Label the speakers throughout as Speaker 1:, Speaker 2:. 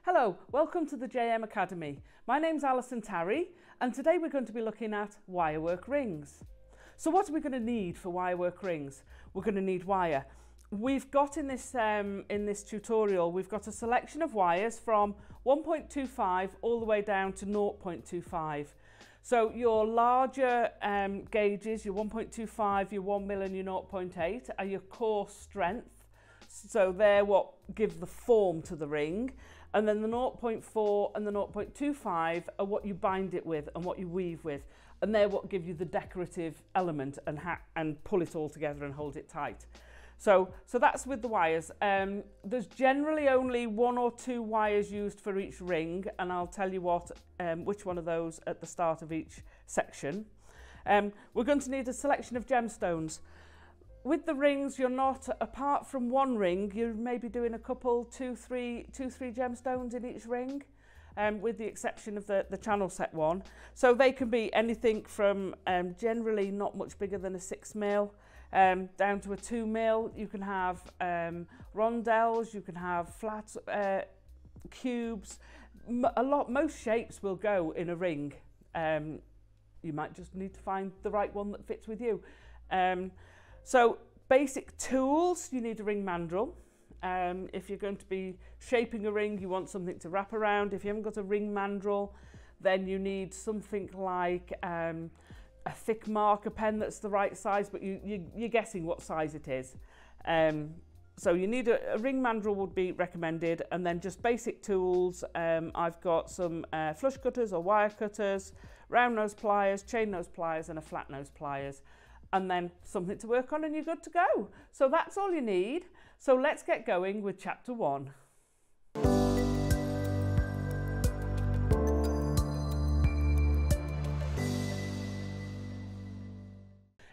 Speaker 1: Hello, welcome to the JM Academy. My name's Alison Tarry and today we're going to be looking at wirework rings. So what are we going to need for wirework rings? We're going to need wire. We've got in this tutorial, we've got a selection of wires from 1.25 all the way down to 0.25. So your larger gauges, your 1.25, your 1mm and your 0.8 are your core strength. So they're what give the form to the ring. And then the 0.4 and the 0.25 are what you bind it with and what you weave with. And they're what give you the decorative element and pull it all together and hold it tight. So that's with the wires. There's generally only 1 or 2 wires used for each ring, and I'll tell you which one of those at the start of each section. We're going to need a selection of gemstones. With the rings, you're not, apart from one ring, you're maybe doing a couple, two, three gemstones in each ring, with the exception of the channel set one. So they can be anything from generally not much bigger than a 6mm, down to a 2mm. You can have rondelles, you can have flat cubes. Most shapes will go in a ring. You might just need to find the right one that fits with you. So basic tools, you need a ring mandrel. If you're going to be shaping a ring, you want something to wrap around. If you haven't got a ring mandrel, then you need something like a thick marker pen that's the right size, but you're guessing what size it is. So you need a ring mandrel would be recommended, and then just basic tools. I've got some flush cutters or wire cutters, round nose pliers, chain nose pliers and a flat nose pliers. And then something to work on and you're good to go. So that's all you need. So let's get going with chapter 1.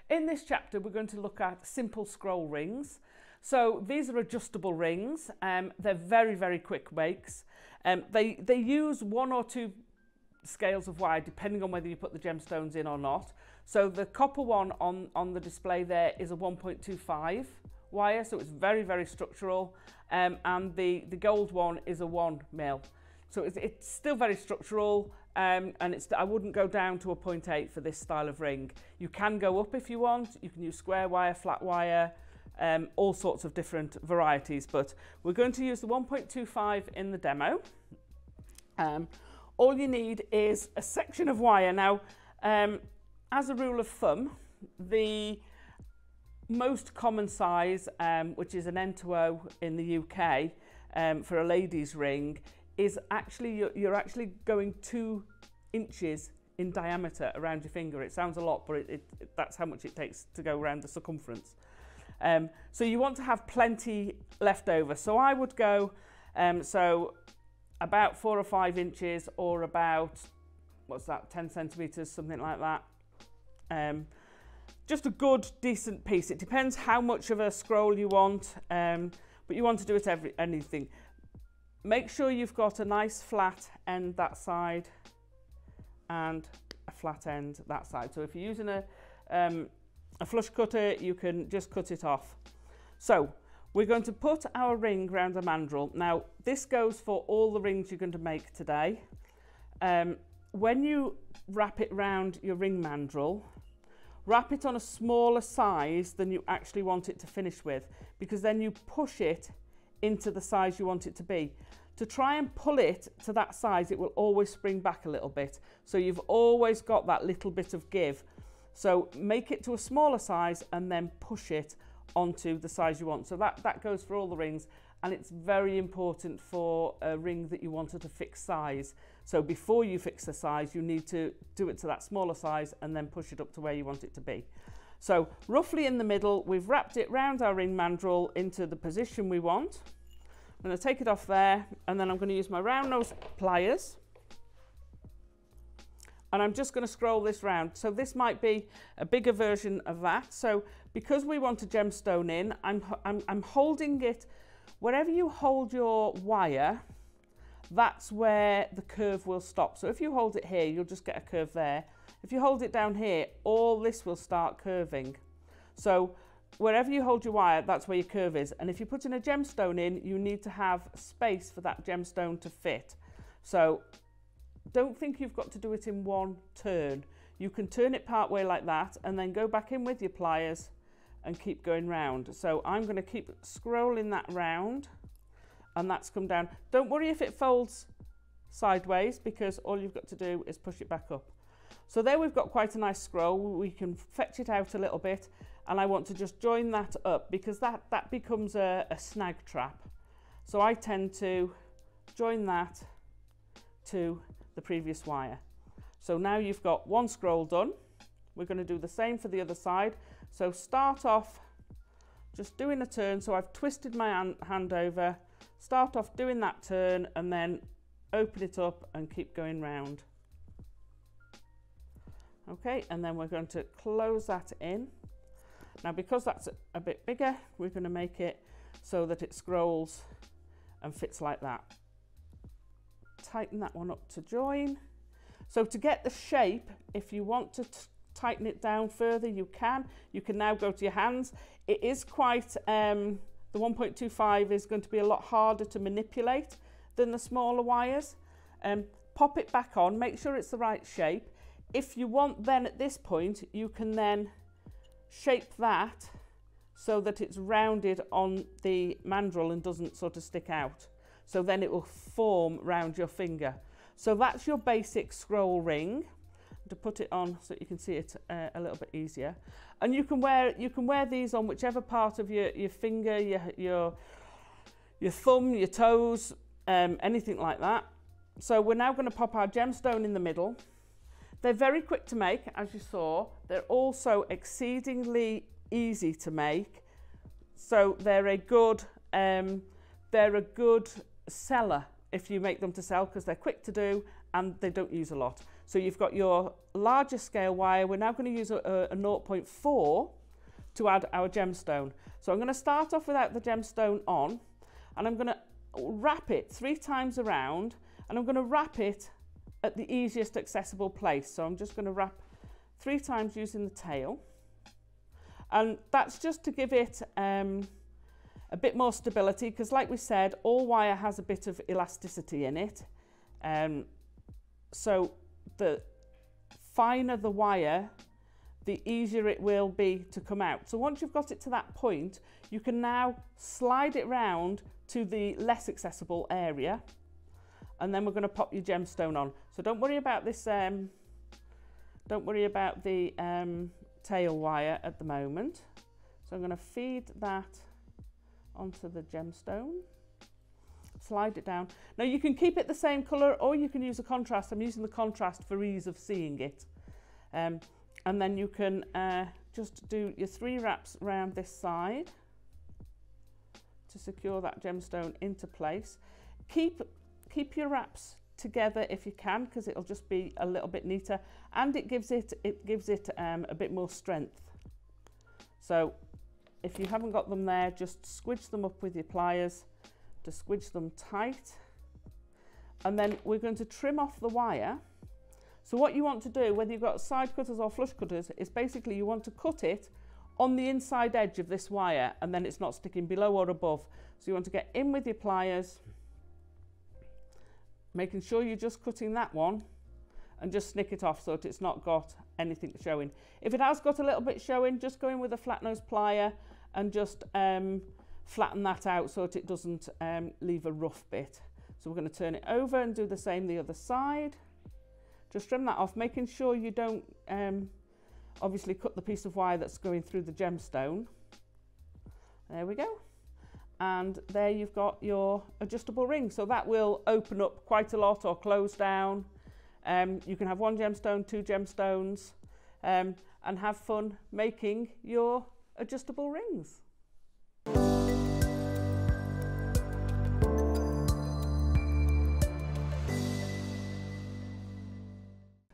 Speaker 1: In this chapter, we're going to look at simple scroll rings. So these are adjustable rings. They're very, very quick makes. They use 1 or 2 scales of wire depending on whether you put the gemstones in or not. So the copper one on the display there is a 1.25 wire, so it's very, very structural, and the gold one is a 1mm. So it's still very structural, and I wouldn't go down to a 0.8 for this style of ring. You can go up if you want. You can use square wire, flat wire, all sorts of different varieties, but we're going to use the 1.25 in the demo. All you need is a section of wire. Now, as a rule of thumb, the most common size, which is an N2O in the UK for a lady's ring, is actually, you're actually going 2 inches in diameter around your finger. It sounds a lot, but that's how much it takes to go around the circumference. So you want to have plenty left over. So I would go, about 4 or 5 inches, or about, what's that, 10 centimeters, something like that. Just a good, decent piece. It depends how much of a scroll you want, but you want to do it anything. Make sure you've got a nice flat end that side and a flat end that side. So if you're using a flush cutter, you can just cut it off. So we're going to put our ring around a mandrel. Now, this goes for all the rings you're going to make today. When you wrap it around your ring mandrel, wrap it on a smaller size than you actually want it to finish with, because then you push it into the size you want it to be. To try and pull it to that size, it will always spring back a little bit. So you've always got that little bit of give. So make it to a smaller size and then push it onto the size you want. So that goes for all the rings, and it's very important for a ring that you want at a fixed size. So before you fix the size, you need to do it to that smaller size and then push it up to where you want it to be. So roughly in the middle, we've wrapped it round our ring mandrel into the position we want. I'm going to take it off there, and then I'm going to use my round nose pliers, and I'm just going to scroll this round. So this might be a bigger version of that. So because we want a gemstone in, I'm holding it, wherever you hold your wire, that's where the curve will stop. So if you hold it here, you'll just get a curve there. If you hold it down here, all this will start curving. So wherever you hold your wire, that's where your curve is. And if you're putting a gemstone in, you need to have space for that gemstone to fit. So don't think you've got to do it in one turn. You can turn it part way like that and then go back in with your pliers and keep going round. So I'm going to keep scrolling that round, and that's come down. Don't worry if it folds sideways, because all you've got to do is push it back up. So there we've got quite a nice scroll. We can fetch it out a little bit, and I want to just join that up because that becomes a snag trap. So I tend to join that to the previous wire. So now you've got one scroll done. We're going to do the same for the other side. So start off just doing a turn. So I've twisted my hand over, start off doing that turn, and then open it up and keep going round. Okay, and then we're going to close that in. Now, because that's a bit bigger, we're going to make it so that it scrolls and fits like that. Tighten that one up to join. So to get the shape, if you want to tighten it down further, you can. You can now go to your hands. It is quite, the 1.25 is going to be a lot harder to manipulate than the smaller wires. Pop it back on, make sure it's the right shape. If you want, then at this point, you can then shape that so that it's rounded on the mandrel and doesn't sort of stick out. So then it will form round your finger. So that's your basic scroll ring. To put it on so you can see it a little bit easier. And you can wear these on whichever part of your finger, your thumb, your toes, anything like that. So we're now going to pop our gemstone in the middle. They're very quick to make, as you saw. They're also exceedingly easy to make. So they're a good seller if you make them to sell, because they're quick to do and they don't use a lot. So you've got your larger scale wire. We're now going to use a 0.4 to add our gemstone. So I'm going to start off without the gemstone on, and I'm going to wrap it 3 times around, and I'm going to wrap it at the easiest accessible place. So I'm just going to wrap 3 times using the tail, and that's just to give it a bit more stability, because like we said, all wire has a bit of elasticity in it. So the finer the wire, the easier it will be to come out. So once you've got it to that point, you can now slide it round to the less accessible area, and then we're going to pop your gemstone on. So don't worry about this, don't worry about the tail wire at the moment. So I'm going to feed that onto the gemstone, slide it down. Now you can keep it the same colour, or you can use a contrast. I'm using the contrast for ease of seeing it. And then you can just do your 3 wraps around this side to secure that gemstone into place. Keep your wraps together if you can, because it'll just be a little bit neater, and it gives it a bit more strength. So if you haven't got them there, just squidge them up with your pliers to squidge them tight. And then we're going to trim off the wire. So what you want to do, whether you've got side cutters or flush cutters, is basically you want to cut it on the inside edge of this wire, and then it's not sticking below or above. So you want to get in with your pliers, making sure you're just cutting that one, and just snick it off so that it's not got anything showing. If it has got a little bit showing, just go in with a flat nose plier and just flatten that out so that it doesn't leave a rough bit. So we're going to turn it over and do the same the other side. Just trim that off, making sure you don't obviously cut the piece of wire that's going through the gemstone. There we go. And there you've got your adjustable ring. So that will open up quite a lot or close down. You can have 1 gemstone, 2 gemstones, and have fun making your adjustable rings.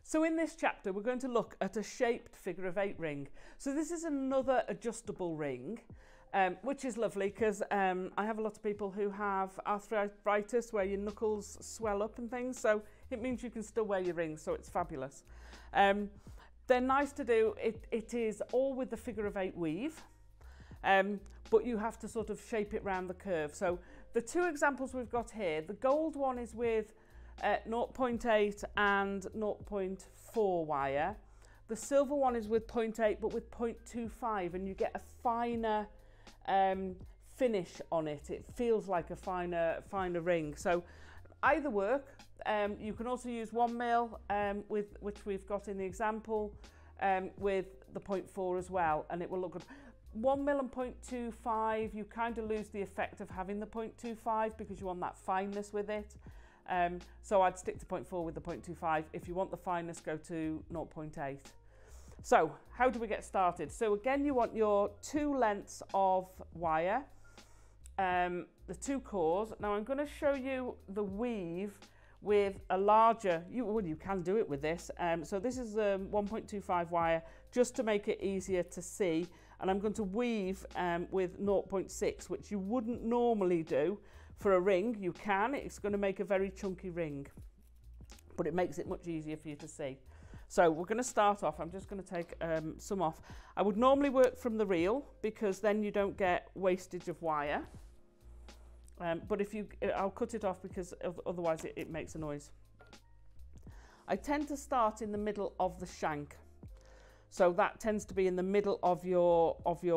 Speaker 1: So in this chapter, we're going to look at a shaped figure of 8 ring. So this is another adjustable ring, which is lovely because I have a lot of people who have arthritis where your knuckles swell up and things. So it means you can still wear your rings, so it's fabulous. They're nice to do. It is all with the figure of 8 weave. but you have to sort of shape it round the curve. So the two examples we've got here, the gold one is with 0.8 and 0.4 wire. The silver one is with 0.8 but with 0.25, and you get a finer finish on it. It feels like a finer ring. So either work. You can also use 1 mil, which we've got in the example, with the 0.4 as well, and it will look good. 1 mil and 0.25, you kind of lose the effect of having the 0.25 because you want that fineness with it. So I'd stick to 0.4 with the 0.25. If you want the fineness, go to 0.8. So how do we get started? So again, you want your 2 lengths of wire, the 2 cores. Now I'm going to show you the weave with a larger, you can do it with this. So this is 1.25 wire, just to make it easier to see. And I'm going to weave with 0.6, which you wouldn't normally do for a ring. You can, it's going to make a very chunky ring, but it makes it much easier for you to see. So we're going to start off. I'm just going to take some off. I would normally work from the reel because then you don't get wastage of wire. But I'll cut it off because otherwise it makes a noise. I tend to start in the middle of the shank. So that tends to be in the middle of your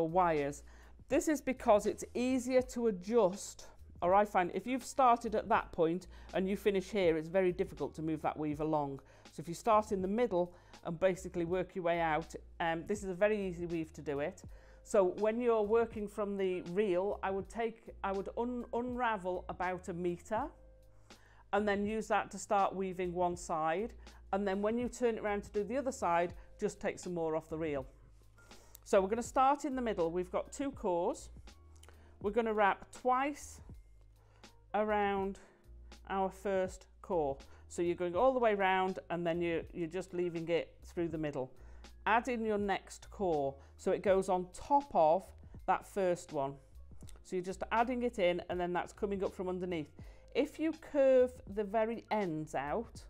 Speaker 1: wires. This is because it's easier to adjust, or I find if you've started at that point and you finish here, it's very difficult to move that weave along. So if you start in the middle and basically work your way out, this is a very easy weave to do it. So when you're working from the reel, I would unravel about 1 meter and then use that to start weaving one side. And then when you turn it around to do the other side, just take some more off the reel. So we're going to start in the middle. We've got 2 cores. We're going to wrap twice around our first core. So you're going all the way round and then you're just leaving it through the middle. Add in your next core, so it goes on top of that first one. So you're just adding it in and then that's coming up from underneath. If you curve the very ends out,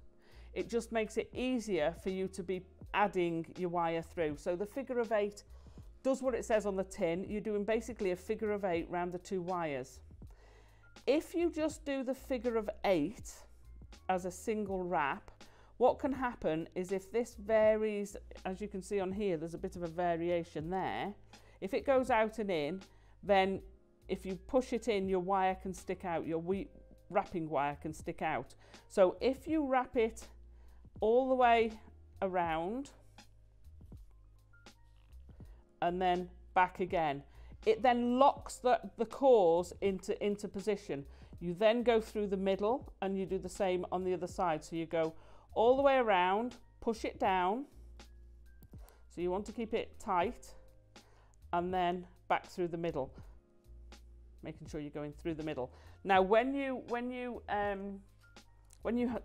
Speaker 1: it just makes it easier for you to be adding your wire through. So the figure of 8 does what it says on the tin. You're doing basically a figure of 8 round the 2 wires. If you just do the figure of 8 as a single wrap, what can happen is if this varies, as you can see on here, there's a bit of a variation there. If it goes out and in, then if you push it in, your wire can stick out, your wrapping wire can stick out. So if you wrap it all the way around and then back again, it then locks the cores into position. You then go through the middle and you do the same on the other side. So you go all the way around, push it down. So you want to keep it tight and then back through the middle, making sure you're going through the middle. Now when you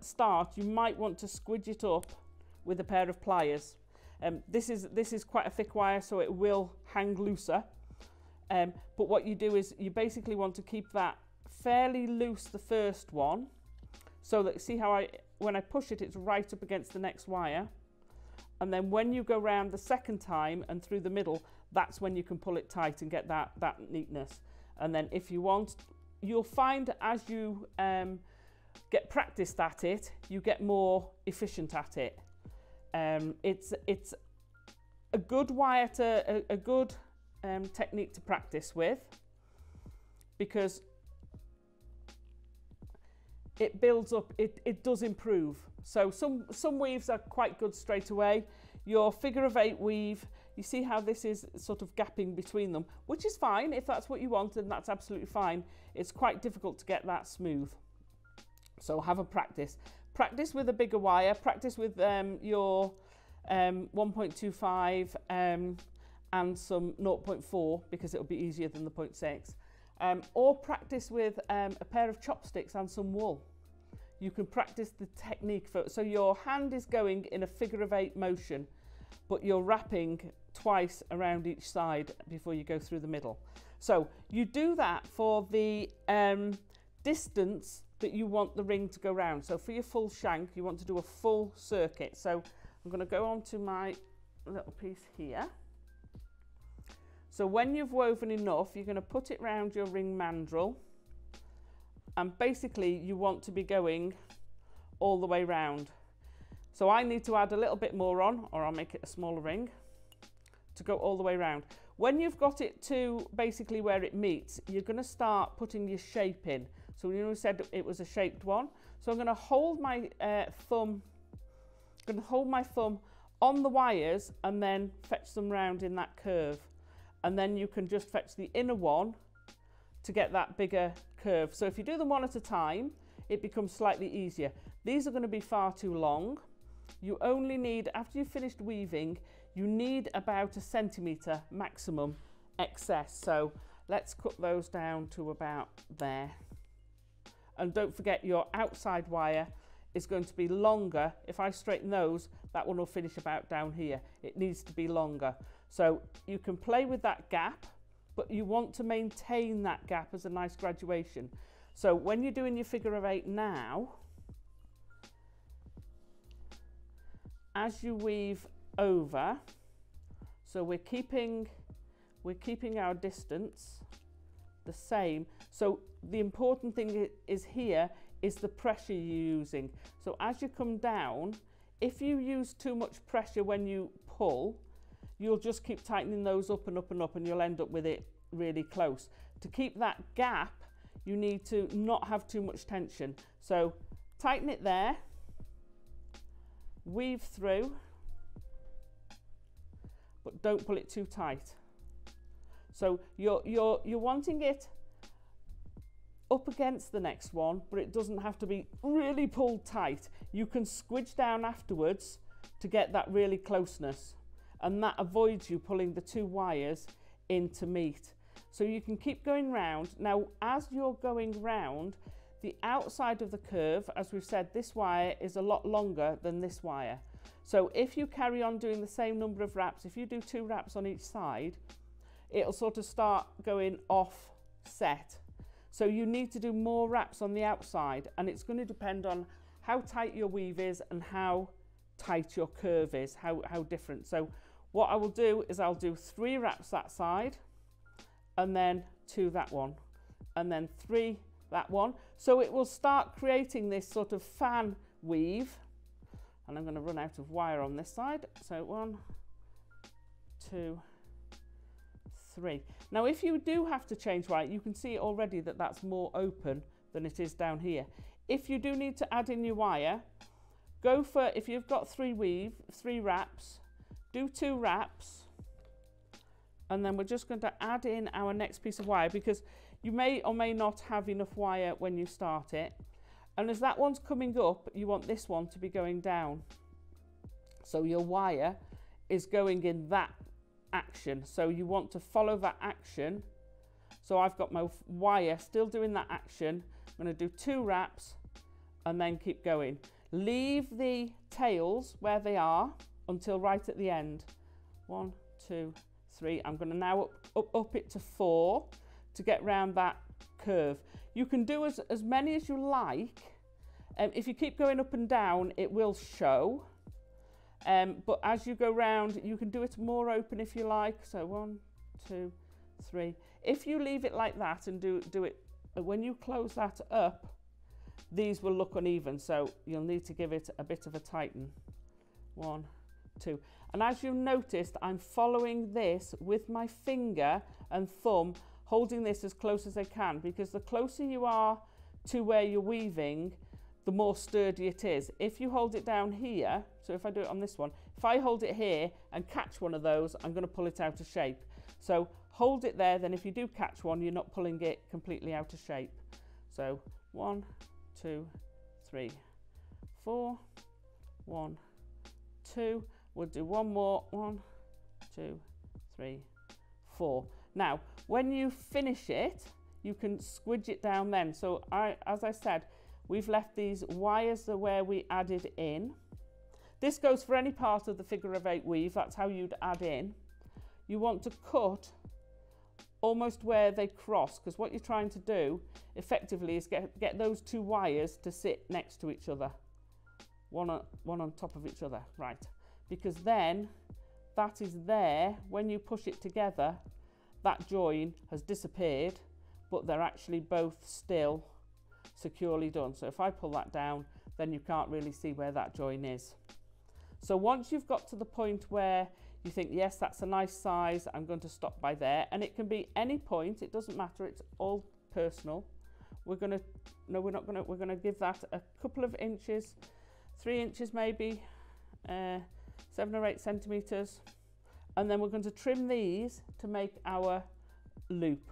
Speaker 1: start, you might want to squidge it up with a pair of pliers. This is quite a thick wire, so it will hang looser. But what you do is you basically want to keep that fairly loose, the first one, so that, see how when I push it, it's right up against the next wire. And then when you go round the second time and through the middle, that's when you can pull it tight and get that neatness. And then if you want, you'll find as you get practiced at it, you get more efficient at it. It's a good wire a good technique to practice with, because it builds up, it does improve. So some weaves are quite good straight away. Your figure of 8 weave, you see how this is sort of gapping between them, which is fine. If that's what you want, then that's absolutely fine. It's quite difficult to get that smooth. So have a practice. Practice with a bigger wire, practice with your 1.25 and some 0.4, because it'll be easier than the 0.6. Or practice with a pair of chopsticks and some wool. You can practice the technique so your hand is going in a figure of 8 motion, but you're wrapping twice around each side before you go through the middle. So you do that for the distance that you want the ring to go round. So for your full shank, you want to do a full circuit. So I'm going to go on to my little piece here. So when you've woven enough, you're going to put it round your ring mandrel, and basically you want to be going all the way round. So I need to add a little bit more on, or I'll make it a smaller ring, to go all the way round. When you've got it to basically where it meets, you're going to start putting your shape in. So we said it was a shaped one. So I'm going to hold my thumb on the wires and then fetch them round in that curve. And then you can just fetch the inner one to get that bigger curve. So if you do them one at a time, it becomes slightly easier. These are going to be far too long. You only need, after you've finished weaving, you need about 1 centimetre maximum excess. So let's cut those down to about there. And don't forget, your outside wire is going to be longer. If I straighten those, that one will finish about down here. It needs to be longer. So you can play with that gap, but you want to maintain that gap as a nice graduation. So when you're doing your figure of 8 now, as you weave over, so we're keeping our distance the same. So the important thing is here is the pressure you're using. So as you come down, if you use too much pressure when you pull, you'll just keep tightening those up and up and up, and you'll end up with it really close. To keep that gap, you need to not have too much tension. So tighten it there, weave through, but don't pull it too tight. So you're wanting it up against the next one, but it doesn't have to be really pulled tight. You can squidge down afterwards to get that really closeness, and that avoids you pulling the two wires in to meet. So you can keep going round. Now, as you're going round, the outside of the curve, as we've said, this wire is a lot longer than this wire. So if you carry on doing the same number of wraps, if you do 2 wraps on each side, it'll sort of start going offset. So you need to do more wraps on the outside, and it's going to depend on how tight your weave is and how tight your curve is, how different. So what I will do is I'll do 3 wraps that side, and then 2 that one, and then 3 that one. So it will start creating this sort of fan weave, and I'm going to run out of wire on this side. So 1, 2, 3. Now if you do have to change wire, you can see already that that's more open than it is down here. If you do need to add in your wire, go for, if you've got 3 wraps, do 2 wraps, and then we're just going to add in our next piece of wire, because you may or may not have enough wire when you start it. And as that one's coming up, you want this one to be going down. So your wire is going in that action. So you want to follow that action. So I've got my wire still doing that action. I'm going to do 2 wraps and then keep going. Leave the tails where they are until right at the end. 1, 2, 3. I'm going to now up it to 4 to get round that curve. You can do as many as you like. If you keep going up and down, it will show. But as you go round, you can do it more open if you like. So 1, 2, 3. If you leave it like that and do it, when you close that up, these will look uneven. So you'll need to give it a bit of a tighten. 1, 2. And as you noticed, I'm following this with my finger and thumb, holding this as close as I can, because the closer you are to where you're weaving, the more sturdy it is. If you hold it down here, so if I do it on this one, if I hold it here and catch one of those, I'm going to pull it out of shape. So hold it there, then if you do catch one, you're not pulling it completely out of shape. So 1, 2, 3, 4, 1, 2. We'll do one more. 1, 2, 3, 4. Now, when you finish it, you can squidge it down then. So as I said, we've left these wires where we added in. This goes for any part of the figure of 8 weave. That's how you'd add in. You want to cut almost where they cross, because what you're trying to do effectively is get those 2 wires to sit next to each other, one on top of each other, right? Because then that is there, when you push it together, that join has disappeared, but they're actually both still securely done. So if I pull that down, then you can't really see where that join is. So once you've got to the point where you think, yes, that's a nice size, I'm going to stop by there, and it can be any point, it doesn't matter, it's all personal. We're going to give that a couple of inches, 3 inches maybe, 7 or 8 centimeters, and then we're going to trim these to make our loop.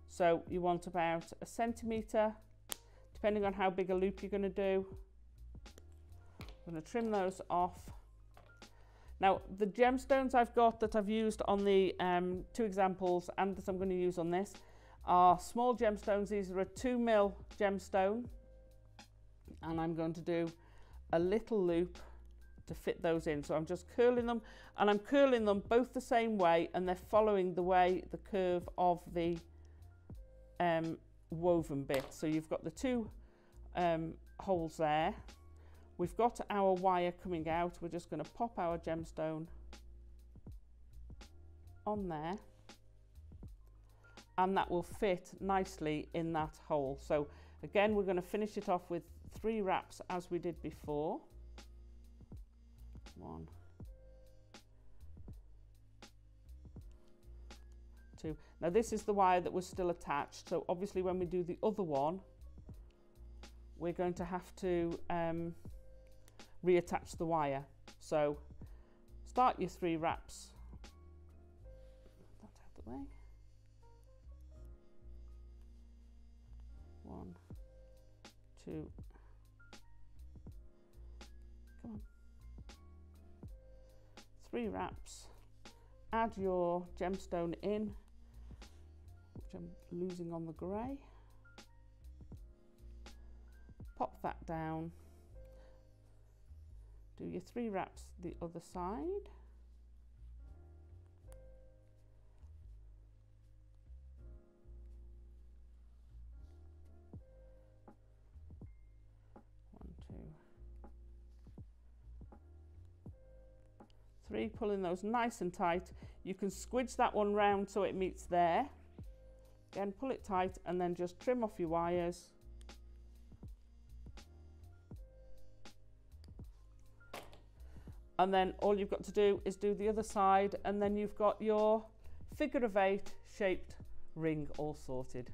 Speaker 1: So you want about 1 centimeter, depending on how big a loop you're going to do. I'm going to trim those off. Now, the gemstones I've got that I've used on the 2 examples and that I'm going to use on this are small gemstones. These are a 2mm gemstone, and I'm going to do a little loop to fit those in. So I'm just curling them, and I'm curling them both the same way, and they're following the curve of the woven bit. So you've got the 2 holes there. We've got our wire coming out. We're just going to pop our gemstone on there, and that will fit nicely in that hole. So again, we're going to finish it off with 3 wraps as we did before. 1, 2. Now this is the wire that was still attached, so obviously when we do the other one, we're going to have to reattach the wire. So start your 3 wraps. That out the way. 1, 2. Come on. 3 wraps. Add your gemstone in, which I'm losing on the grey. Pop that down. Do your 3 wraps the other side. One, 2, 3, pulling those nice and tight. You can squidge that one round so it meets there. Again, pull it tight and then just trim off your wires. And then all you've got to do is do the other side, and then you've got your figure of 8 shaped ring all sorted.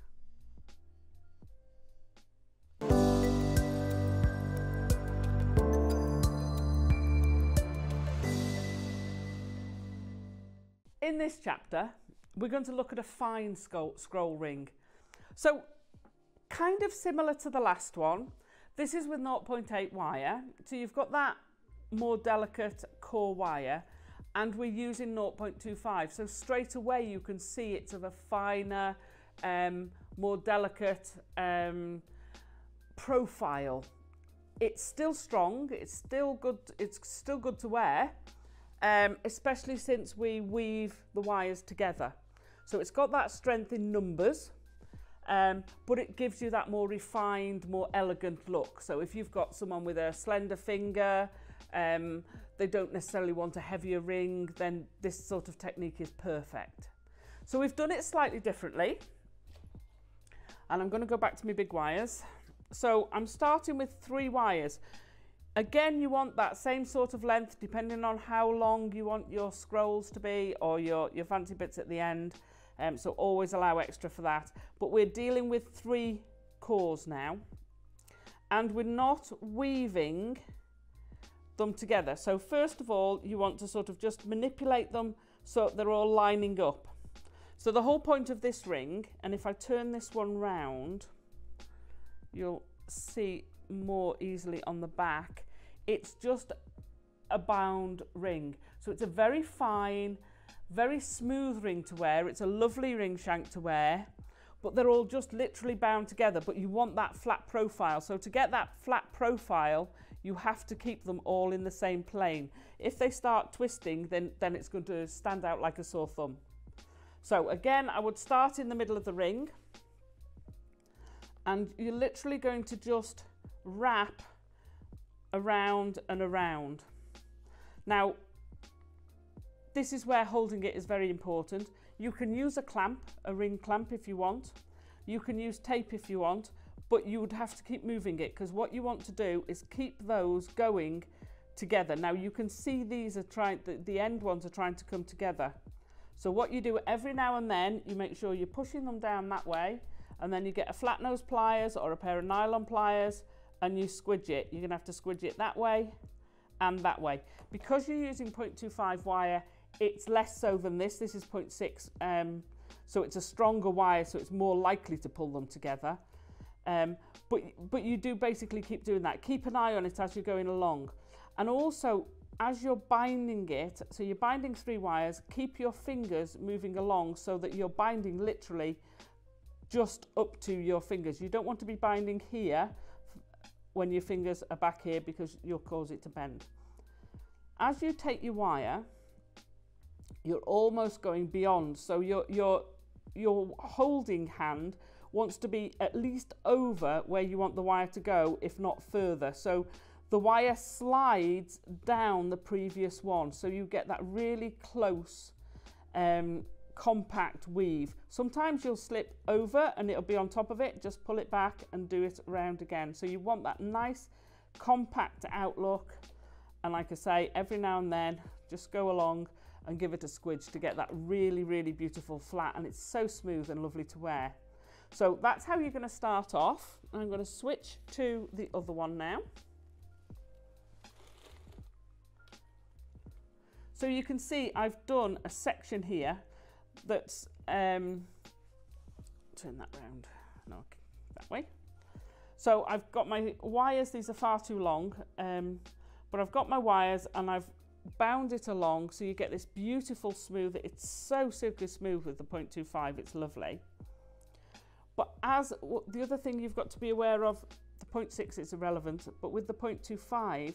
Speaker 1: In this chapter, we're going to look at a fine scroll ring. So kind of similar to the last one, this is with 0.8 wire. So you've got that more delicate core wire, and we're using 0.25, so straight away you can see it's of a finer, more delicate profile. It's still strong, it's still good to wear, especially since we weave the wires together. So it's got that strength in numbers, but it gives you that more refined, more elegant look. So if you've got someone with a slender finger, they don't necessarily want a heavier ring, then this sort of technique is perfect. So we've done it slightly differently, and I'm going to go back to my big wires. So I'm starting with 3 wires. Again, you want that same sort of length depending on how long you want your scrolls to be, or your fancy bits at the end. So always allow extra for that. But we're dealing with 3 cores now, and we're not weaving them together. So first of all, you want to sort of just manipulate them so they're all lining up. So the whole point of this ring, and if I turn this one round, you'll see more easily on the back, it's just a bound ring. So it's a very fine, very smooth ring to wear. It's a lovely ring shank to wear, but they're all just literally bound together. But you want that flat profile. So to get that flat profile, you have to keep them all in the same plane. If they start twisting, then it's going to stand out like a sore thumb. So again, I would start in the middle of the ring, and you're literally going to just wrap around and around. Now, this is where holding it is very important. You can use a clamp, a ring clamp if you want. You can use tape if you want, but you would have to keep moving it, because what you want to do is keep those going together. Now you can see these are trying, the end ones are trying to come together. So what you do every now and then, you make sure you're pushing them down that way, and then you get a flat nose pliers or a pair of nylon pliers and you squidge it. You're gonna have to squidge it that way and that way. Because you're using 0.25 wire, it's less so than this. This is 0.6, so it's a stronger wire, so it's more likely to pull them together. But you do basically keep doing that. Keep an eye on it as you're going along. And also, as you're binding it, so you're binding 3 wires, keep your fingers moving along so that you're binding literally just up to your fingers. You don't want to be binding here when your fingers are back here, because you'll cause it to bend. As you take your wire, you're almost going beyond. So your holding hand wants to be at least over where you want the wire to go, if not further. So the wire slides down the previous one, so you get that really close compact weave. Sometimes you'll slip over and it'll be on top of it. Just pull it back and do it around again. So you want that nice compact outlook, and like I say, every now and then just go along and give it a squidge to get that really, really beautiful flat, and it's so smooth and lovely to wear. So that's how you're going to start off. I'm going to switch to the other one now. So you can see I've done a section here that's, turn that round, no, that way. So I've got my wires, these are far too long, but I've got my wires and I've bound it along so you get this beautiful smooth. It's so silky smooth with the 0.25, it's lovely. But as the other thing you've got to be aware of, the 0.6 is irrelevant, but with the 0.25,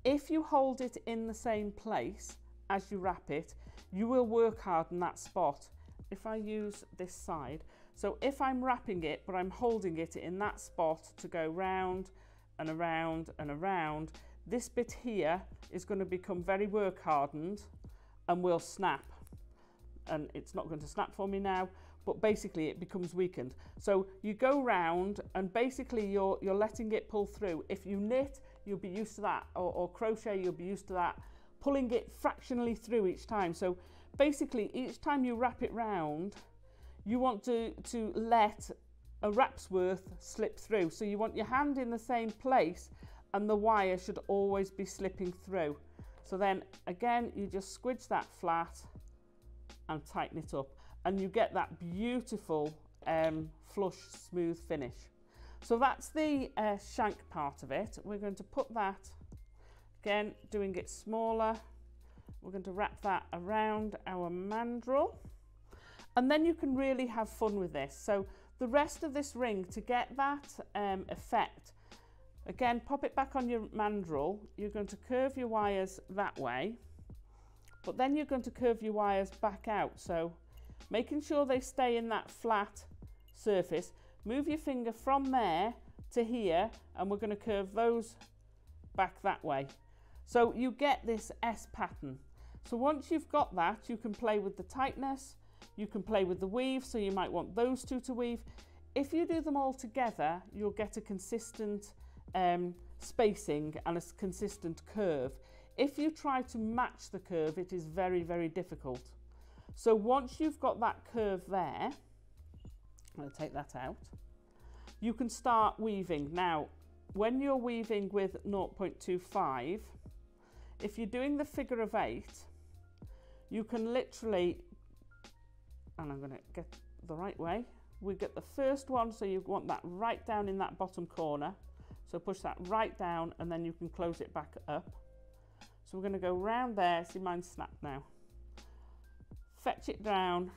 Speaker 1: if you hold it in the same place as you wrap it, you will work hard in that spot. If I use this side, so if I'm wrapping it, but I'm holding it in that spot to go round and around and around, this bit here is going to become very work hardened and will snap. And it's not going to snap for me now, but basically it becomes weakened. So you go round and basically you're letting it pull through. If you knit, you'll be used to that, or crochet, you'll be used to that, pulling it fractionally through each time. So basically each time you wrap it round, you want to let a wrap's worth slip through. So you want your hand in the same place and the wire should always be slipping through. So then again, you just squidge that flat and tighten it up, and you get that beautiful flush, smooth finish. So that's the shank part of it. We're going to put that, again, doing it smaller. We're going to wrap that around our mandrel, and then you can really have fun with this. So the rest of this ring, to get that effect, again, pop it back on your mandrel. You're going to curve your wires that way, but then you're going to curve your wires back out. So making sure they stay in that flat surface, move your finger from there to here, and we're going to curve those back that way. So you get this S pattern. So once you've got that, you can play with the tightness, you can play with the weave, so you might want those two to weave. If you do them all together, you'll get a consistent spacing and a consistent curve. If you try to match the curve, it is very, very difficult. So once you've got that curve there, I'm going to take that out, you can start weaving. Now, when you're weaving with 0.25, if you're doing the figure of 8, you can literally, and I'm going to get the right way, we get the first one, so you want that right down in that bottom corner. So push that right down and then you can close it back up. So we're going to go round there. See, mine snapped now. Fetch it down.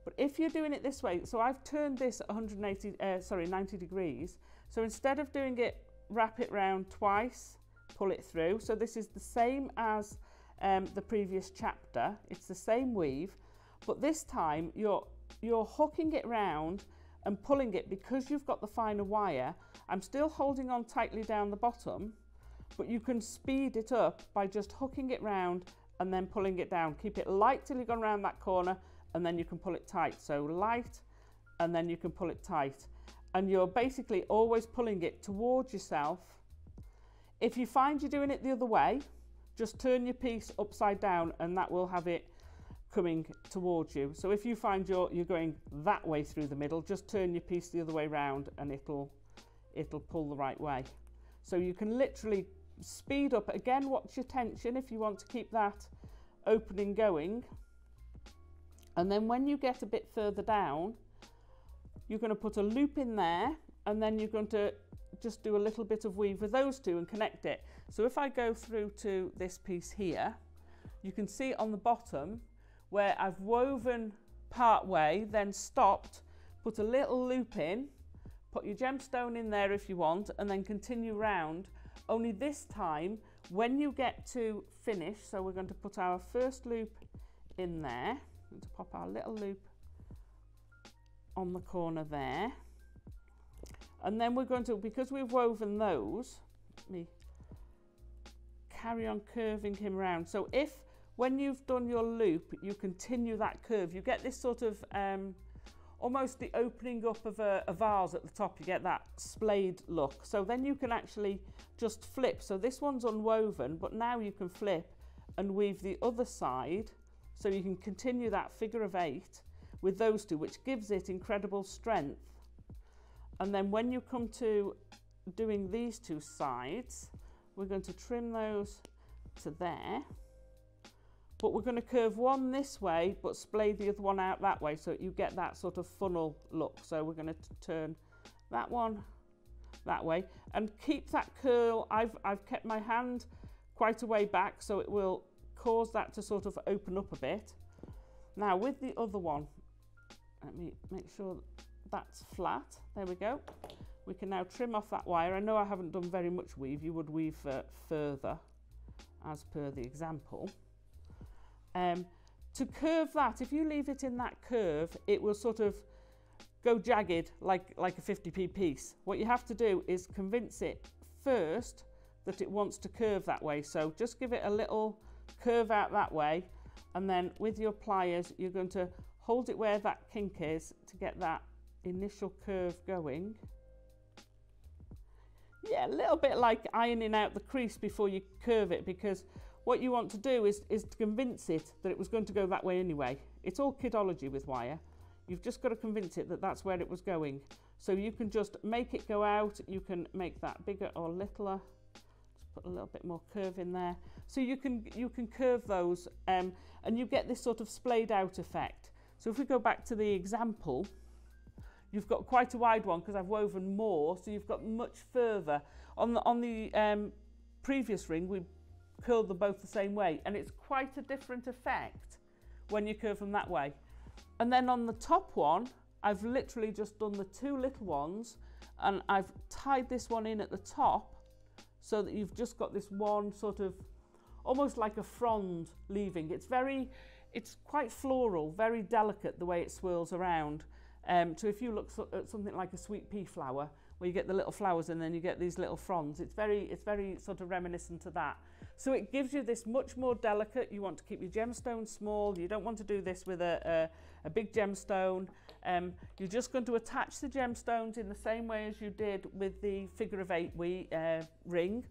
Speaker 1: But if you're doing it this way, so I've turned this 90 degrees. So instead of doing it, wrap it round twice, pull it through. So this is the same as the previous chapter. It's the same weave, but this time you're hooking it round and pulling it, because you've got the finer wire. I'm still holding on tightly down the bottom, but you can speed it up by just hooking it round and then pulling it down. Keep it light till you've gone around that corner and then you can pull it tight. So light, and then you can pull it tight. And you're basically always pulling it towards yourself. If you find you're doing it the other way, just turn your piece upside down and that will have it coming towards you. So if you find you're going that way through the middle, just turn your piece the other way round and it'll pull the right way. So you can literally speed up. Again, watch your tension if you want to keep that opening going. And then when you get a bit further down, you're going to put a loop in there, and then you're going to just do a little bit of weave with those two and connect it. So if I go through to this piece here, you can see on the bottom where I've woven part way, then stopped, put a little loop in, put your gemstone in there if you want, and then continue round. Only this time, when you get to finish, so we're going to put our first loop in there, we're going to pop our little loop on the corner there, and then we're going to, because we've woven those, let me carry on curving him round. So if when you've done your loop you continue that curve, you get this sort of almost the opening up of a vase at the top, you get that splayed look. So then you can actually just flip. So this one's unwoven, but now you can flip and weave the other side, so you can continue that figure of 8 with those two, which gives it incredible strength. And then when you come to doing these two sides, we're going to trim those to there, but we're going to curve one this way but splay the other one out that way, so you get that sort of funnel look. So we're going to turn that one that way and keep that curl. I've kept my hand quite a way back, so it will cause that to sort of open up a bit. Now with the other one, let me make sure that's flat. There we go. We can now trim off that wire. I know I haven't done very much weave. You would weave further as per the example. To curve that, if you leave it in that curve, it will sort of go jagged like a 50p piece. What you have to do is convince it first that it wants to curve that way. So just give it a little curve out that way, and then with your pliers you're going to hold it where that kink is to get that initial curve going. Yeah, a little bit like ironing out the crease before you curve it, because what you want to do is to convince it that it was going to go that way anyway. It's all kidology with wire. You've just got to convince it that that's where it was going. So you can just make it go out, you can make that bigger or littler. Just put a little bit more curve in there. So you can curve those and you get this sort of splayed out effect. So if we go back to the example, you've got quite a wide one because I've woven more, so you've got much further. On the previous ring, we curled them both the same way, and it's quite a different effect when you curve them that way. And then on the top one, I've literally just done the two little ones, and I've tied this one in at the top so that you've just got this one sort of, almost like a frond leaving. It's quite floral, very delicate the way it swirls around. So if you look at something like a sweet pea flower, where you get the little flowers and then you get these little fronds, it's very sort of reminiscent of that. So it gives you this much more delicate. You want to keep your gemstone small. You don't want to do this with a big gemstone. You're just going to attach the gemstones in the same way as you did with the figure of 8 ring.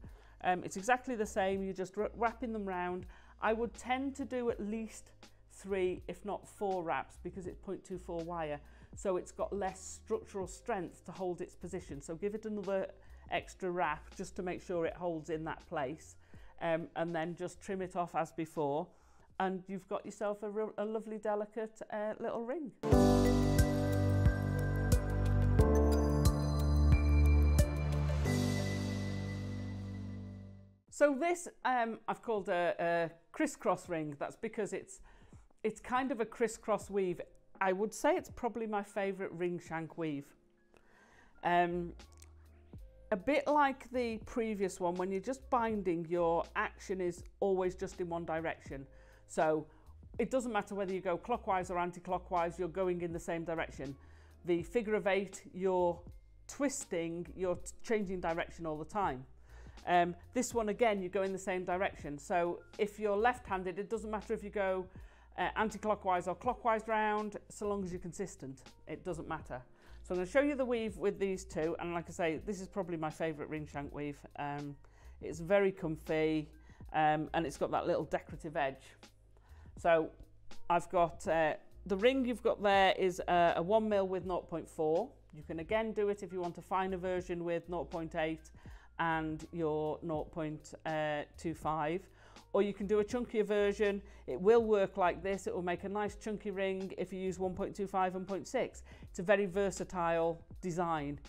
Speaker 1: It's exactly the same. You're just wrapping them round. I would tend to do at least 3, if not 4 wraps, because it's 0.24 wire. So it's got less structural strength to hold its position. So give it another extra wrap just to make sure it holds in that place. And then just trim it off as before. And you've got yourself a lovely, delicate little ring. So this I've called a crisscross ring. That's because it's kind of a crisscross weave. I would say it's probably my favourite ring shank weave. A bit like the previous one, when you're just binding, your action is always just in one direction. So it doesn't matter whether you go clockwise or anti-clockwise, you're going in the same direction. The figure of 8, you're twisting, you're changing direction all the time. This one, again, you go in the same direction. So if you're left-handed, it doesn't matter if you go anti-clockwise or clockwise round, so long as you're consistent, it doesn't matter. So I'm going to show you the weave with these two, and like I say, this is probably my favourite ring shank weave. It's very comfy, and it's got that little decorative edge. So I've got the ring you've got there is a 1mm with 0.4. You can again do it if you want a finer version with 0.8 and your 0.25, or you can do a chunkier version. It will work like this. It will make a nice chunky ring if you use 1.25 and 0.6. It's a very versatile design.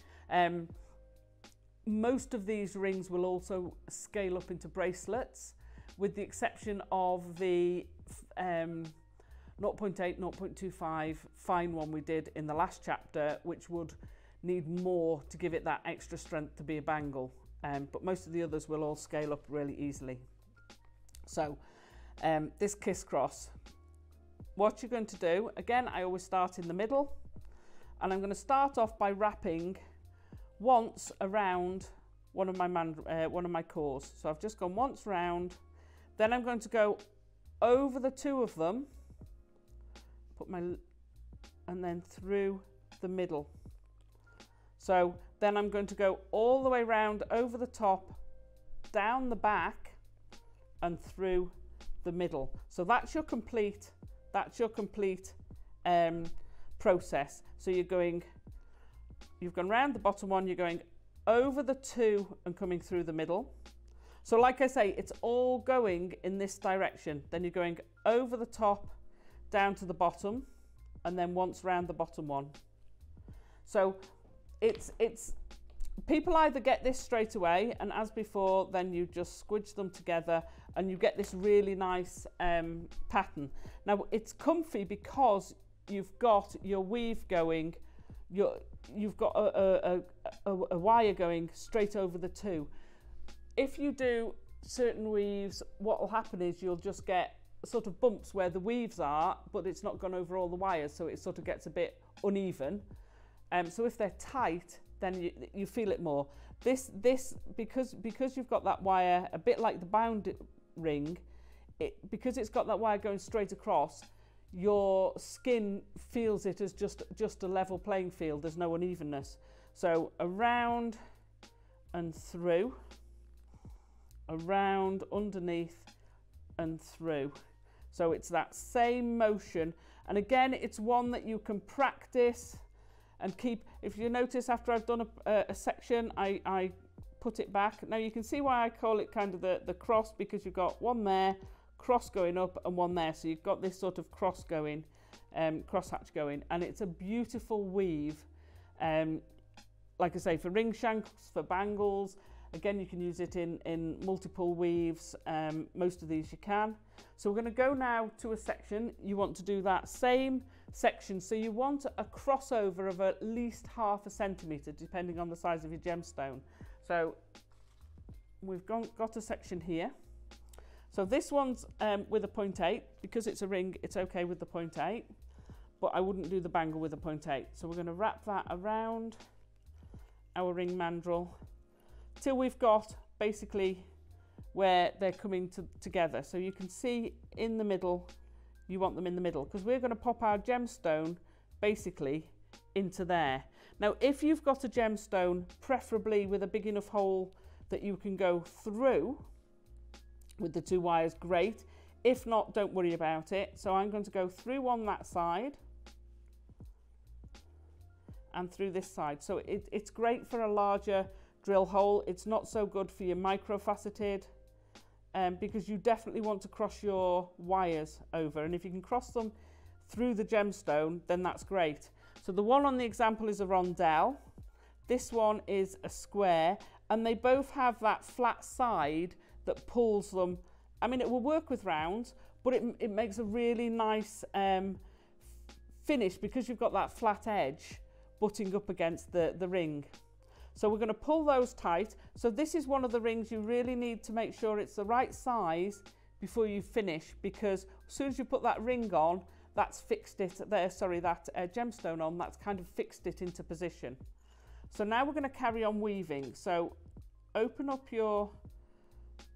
Speaker 1: Most of these rings will also scale up into bracelets, with the exception of the 0.8, 0.25 fine one we did in the last chapter, which would need more to give it that extra strength to be a bangle. But most of the others will all scale up really easily. So this kiss cross, what you're going to do, again, I always start in the middle, and I'm going to start off by wrapping once around one of my cores. So I've just gone once round, then I'm going to go over the two of them, and then through the middle. So then I'm going to go all the way round, over the top, down the back, and through the middle. So that's your complete process. So you've gone round the bottom one, you're going over the two and coming through the middle. So like I say, it's all going in this direction. Then you're going over the top, down to the bottom, and then once round the bottom one. So it's people either get this straight away, and as before, then you just squidge them together and you get this really nice pattern. Now it's comfy because you've got your weave going, you've got a wire going straight over the two. If you do certain weaves, what will happen is you'll just get sort of bumps where the weaves are, but it's not gone over all the wires, so it sort of gets a bit uneven. So if they're tight, then you feel it more. This because you've got that wire, a bit like the bound ring, because it's got that wire going straight across, your skin feels it as just a level playing field. There's no unevenness. So around and through, around, underneath and through. So it's that same motion, and again, it's one that you can practice and keep. If you notice, after I've done a section, I put it back. Now you can see why I call it kind of the cross, because you've got one there, cross going up, and one there. So you've got this sort of cross going, crosshatch going, and it's a beautiful weave. Like I say, for ring shanks, for bangles. Again, you can use it in multiple weaves. Most of these you can. So we're going to go now to a section. You want to do that same section. So you want a crossover of at least ½ centimetre, depending on the size of your gemstone. So we've got a section here. So this one's with a 0.8. Because it's a ring, it's okay with the 0.8. But I wouldn't do the bangle with a 0.8. So we're going to wrap that around our ring mandrel till we've got basically where they're coming together. So you can see in the middle, you want them in the middle, because we're going to pop our gemstone basically into there. Now, if you've got a gemstone, preferably with a big enough hole that you can go through with the two wires, great. If not, don't worry about it. So I'm going to go through on that side and through this side. So it's great for a larger drill hole. It's not so good for your micro-faceted, because you definitely want to cross your wires over, and if you can cross them through the gemstone, then that's great. So the one on the example is a rondelle, this one is a square, and they both have that flat side that pulls them. I mean, it will work with rounds, but it makes a really nice finish, because you've got that flat edge butting up against the ring. So we're going to pull those tight. So this is one of the rings you really need to make sure it's the right size before you finish, because as soon as you put that ring on, that's fixed it there, sorry, that gemstone on, that's kind of fixed it into position. So now we're going to carry on weaving. So open up your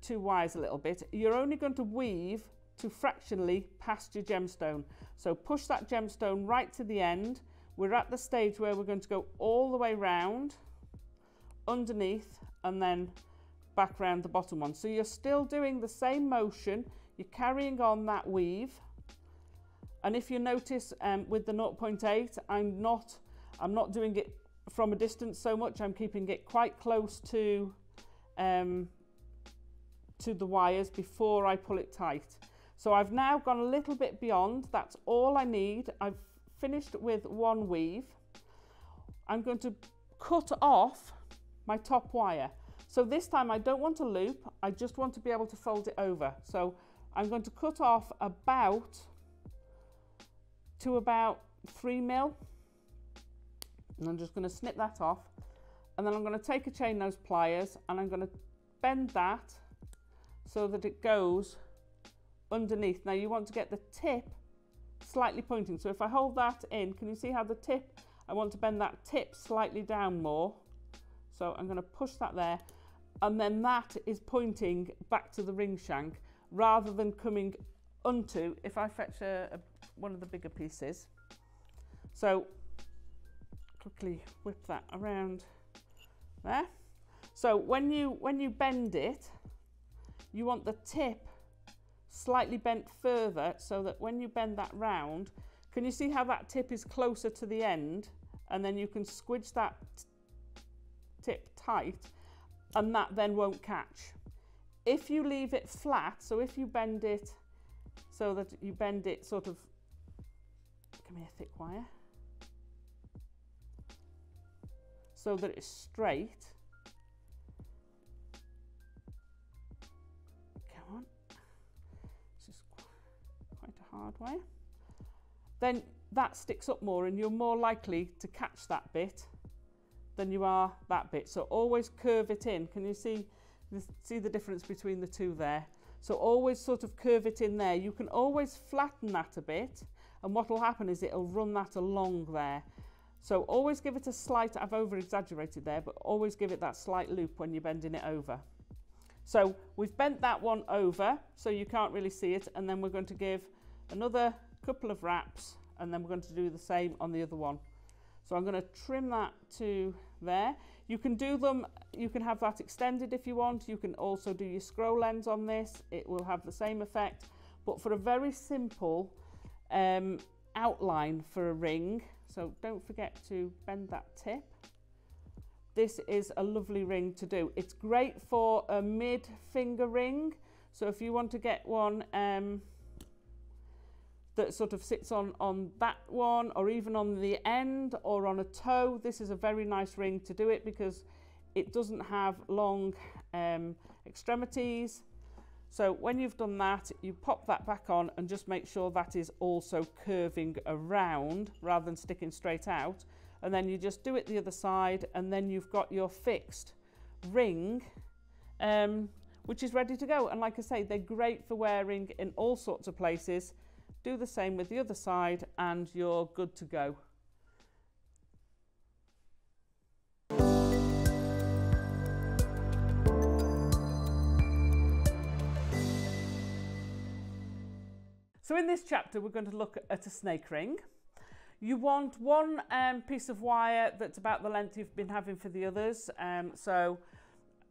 Speaker 1: two wires a little bit. You're only going to weave to fractionally past your gemstone. So push that gemstone right to the end. We're at the stage where we're going to go all the way round, underneath, and then back round the bottom one. So you're still doing the same motion, you're carrying on that weave. And if you notice with the 0.8, I'm not doing it from a distance so much, I'm keeping it quite close to the wires before I pull it tight. So I've now gone a little bit beyond, that's all I need. I've finished with one weave. I'm going to cut off my top wire. So this time I don't want a loop, I just want to be able to fold it over. So I'm going to cut off about 3 mil. And I'm just going to snip that off. And then I'm going to take a chain nose pliers and I'm going to bend that so that it goes underneath. Now you want to get the tip slightly pointing. So if I hold that in, can you see how the tip, I want to bend that tip slightly down more. So I'm going to push that there. And then that is pointing back to the ring shank rather than coming onto, if I fetch one of the bigger pieces. So quickly whip that around there. So when you bend it, you want the tip slightly bent further so that when you bend that round, can you see how that tip is closer to the end? And then you can squidge that tip tight and that then won't catch. If you leave it flat, so if you bend it so that you bend it sort of, give me a thick wire, so that it's straight. Come on, this is quite a hard wire. Then that sticks up more and you're more likely to catch that bit than you are that bit. So always curve it in. Can you see the difference between the two there? So always sort of curve it in there. You can always flatten that a bit, and what will happen is it'll run that along there. So always give it a slight, I've over exaggerated there, but always give it that slight loop when you're bending it over. So we've bent that one over so you can't really see it, and then we're going to give another couple of wraps and then we're going to do the same on the other one. So I'm going to trim that to there. You can do them, you can have that extended if you want. You can also do your scroll ends on this. It will have the same effect, but for a very simple outline for a ring. So don't forget to bend that tip. This is a lovely ring to do. It's great for a mid-finger ring. So if you want to get one that sort of sits on that one, or even on the end or on a toe, this is a very nice ring to do it because it doesn't have long extremities. So when you've done that, you pop that back on and just make sure that is also curving around rather than sticking straight out. And then you just do it the other side, and then you've got your fixed ring, which is ready to go. And like I say, they're great for wearing in all sorts of places. Do the same with the other side and you're good to go. So in this chapter, we're going to look at a snake ring. You want one piece of wire that's about the length you've been having for the others, so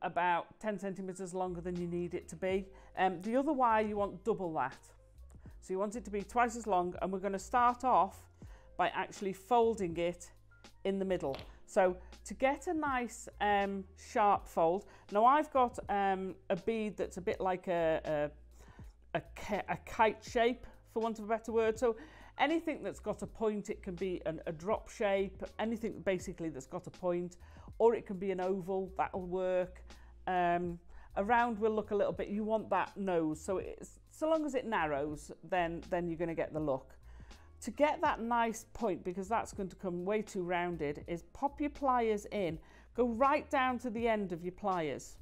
Speaker 1: about 10 centimetres longer than you need it to be. The other wire, you want double that. So you want it to be twice as long, and we're going to start off by actually folding it in the middle. So to get a nice sharp fold, now I've got a bead that's a bit like a kite shape, for want of a better word. So anything that's got a point, it can be a drop shape, anything basically that's got a point, or it can be an oval, that'll work. A round will look a little bit, you want that nose, so it's, so long as it narrows, then you're going to get the look. To get that nice point, because that's going to come way too rounded, is pop your pliers in, go right down to the end of your pliers,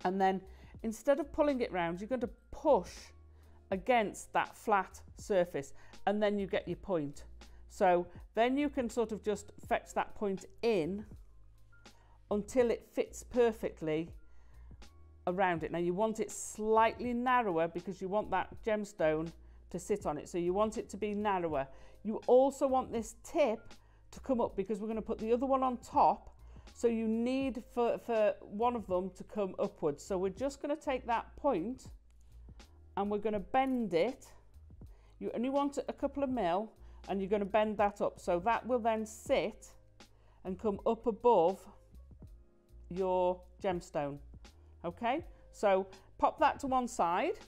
Speaker 1: and then instead of pulling it round, you're going to push against that flat surface, and then you get your point. So then you can sort of just fetch that point in until it fits perfectly around it. Now you want it slightly narrower because you want that gemstone to sit on it. So you want it to be narrower. You also want this tip to come up because we're going to put the other one on top. So you need for one of them to come upwards. So we're just going to take that point and we're going to bend it. You only want a couple of mil and you're going to bend that up. So that will then sit and come up above your gemstone. Okay, so pop that to one side.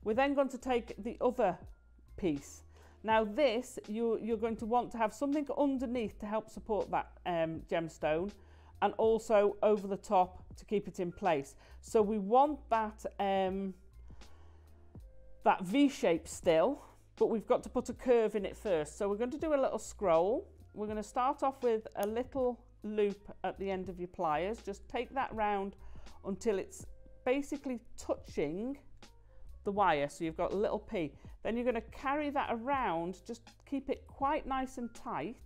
Speaker 1: We're then going to take the other piece. Now this, you're going to want to have something underneath to help support that gemstone, and also over the top to keep it in place. So we want that, that V shape still, but we've got to put a curve in it first. So we're going to do a little scroll. We're going to start off with a little loop at the end of your pliers. Just take that round until it's basically touching the wire. So you've got a little P. Then you're going to carry that around, just keep it quite nice and tight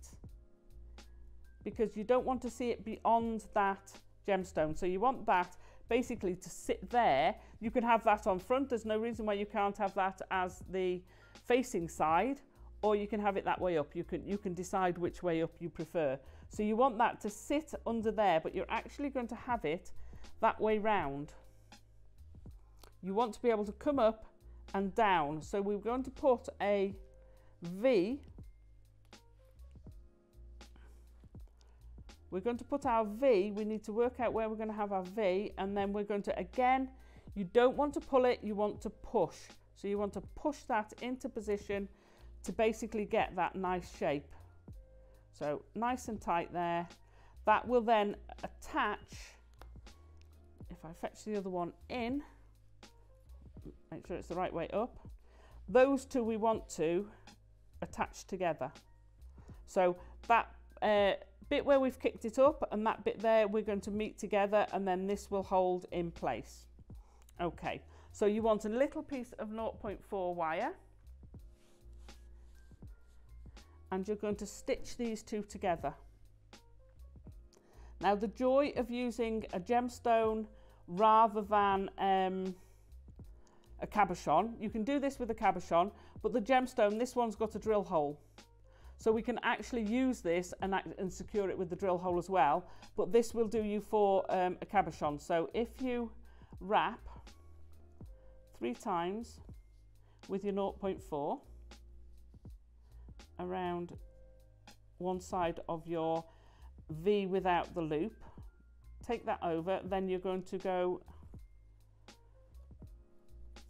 Speaker 1: because you don't want to see it beyond that gemstone. So you want that basically to sit there. You can have that on front. There's no reason why you can't have that as the facing side, or you can have it that way up. You can decide which way up you prefer. So you want that to sit under there, but you're actually going to have it that way round. You want to be able to come up and down. So we're going to put a V. We're going to put our V. We need to work out where we're going to have our V, and then we're going to, again, you don't want to pull it, you want to push. So you want to push that into position to basically get that nice shape. So nice and tight there. That will then attach, if I fetch the other one in, make sure it's the right way up. Those two we want to attach together. So that bit where we've kicked it up and that bit there, we're going to meet together, and then this will hold in place. Okay, so you want a little piece of 0.4 wire, and you're going to stitch these two together. Now the joy of using a gemstone rather than a cabochon, you can do this with a cabochon, but the gemstone, this one's got a drill hole. So we can actually use this and secure it with the drill hole as well, but this will do you for a cabochon. So if you wrap 3 times with your 0.4 around one side of your V without the loop, take that over, then you're going to go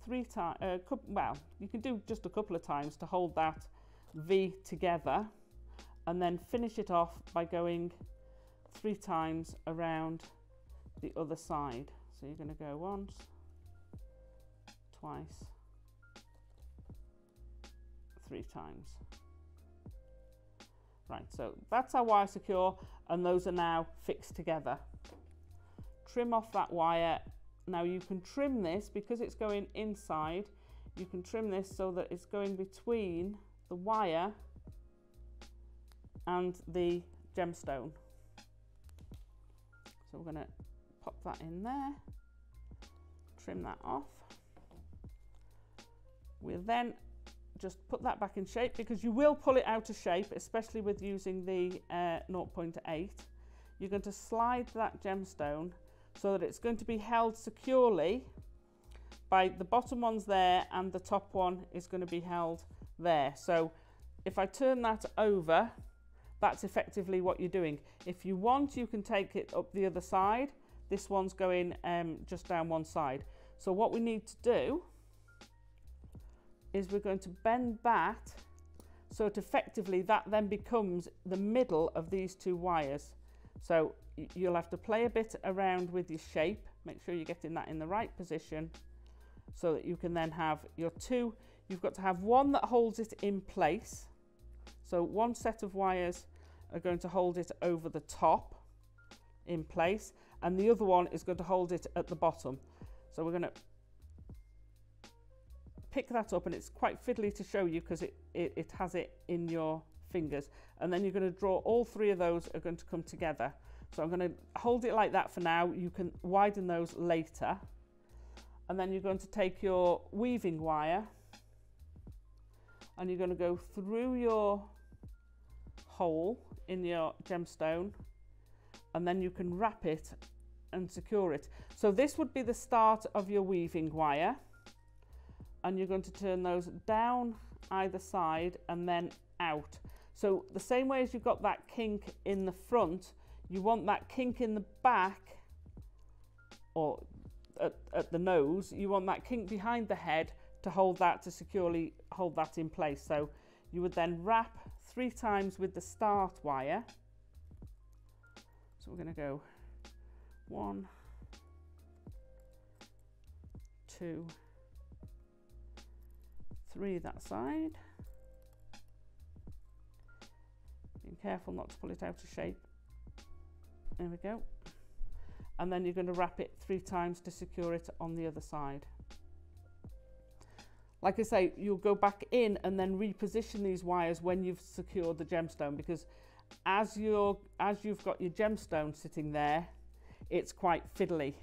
Speaker 1: 3 times, well, you can do just a couple of times to hold that V together, and then finish it off by going 3 times around the other side. So you're going to go once, twice, 3 times. Right, so that's our wire secure, and those are now fixed together. Trim off that wire. Now you can trim this because it's going inside. You can trim this so that it's going between the wire and the gemstone. So we're going to pop that in there, trim that off. We'll then just put that back in shape, because you will pull it out of shape, especially with using the 0.8. You're going to slide that gemstone so that it's going to be held securely by the bottom ones there, and the top one is going to be held there. So if I turn that over, that's effectively what you're doing. If you want, you can take it up the other side. This one's going just down one side. So what we need to do is we're going to bend that so it effectively that then becomes the middle of these 2 wires. So you'll have to play a bit around with your shape, make sure you're getting that in the right position so that you can then have your 2. You've got to have one that holds it in place. So one set of wires are going to hold it over the top in place, and the other one is going to hold it at the bottom. So we're going to pick that up, and it's quite fiddly to show you because it has it in your fingers, and then you're going to draw all 3 of those are going to come together. So I'm going to hold it like that for now. You can widen those later, and then you're going to take your weaving wire and you're going to go through your hole in your gemstone, and then you can wrap it and secure it. So this would be the start of your weaving wire, and you're going to turn those down either side and then out. So the same way as you've got that kink in the front, you want that kink in the back, or at the nose, you want that kink behind the head to hold that, to securely hold that in place. So you would then wrap 3 times with the start wire. So we're going to go 1, 2, 3 that side. Being careful not to pull it out of shape. There we go. And then you're going to wrap it 3 times to secure it on the other side. Like I say, you'll go back in and then reposition these wires when you've secured the gemstone, because as you've got your gemstone sitting there, it's quite fiddly.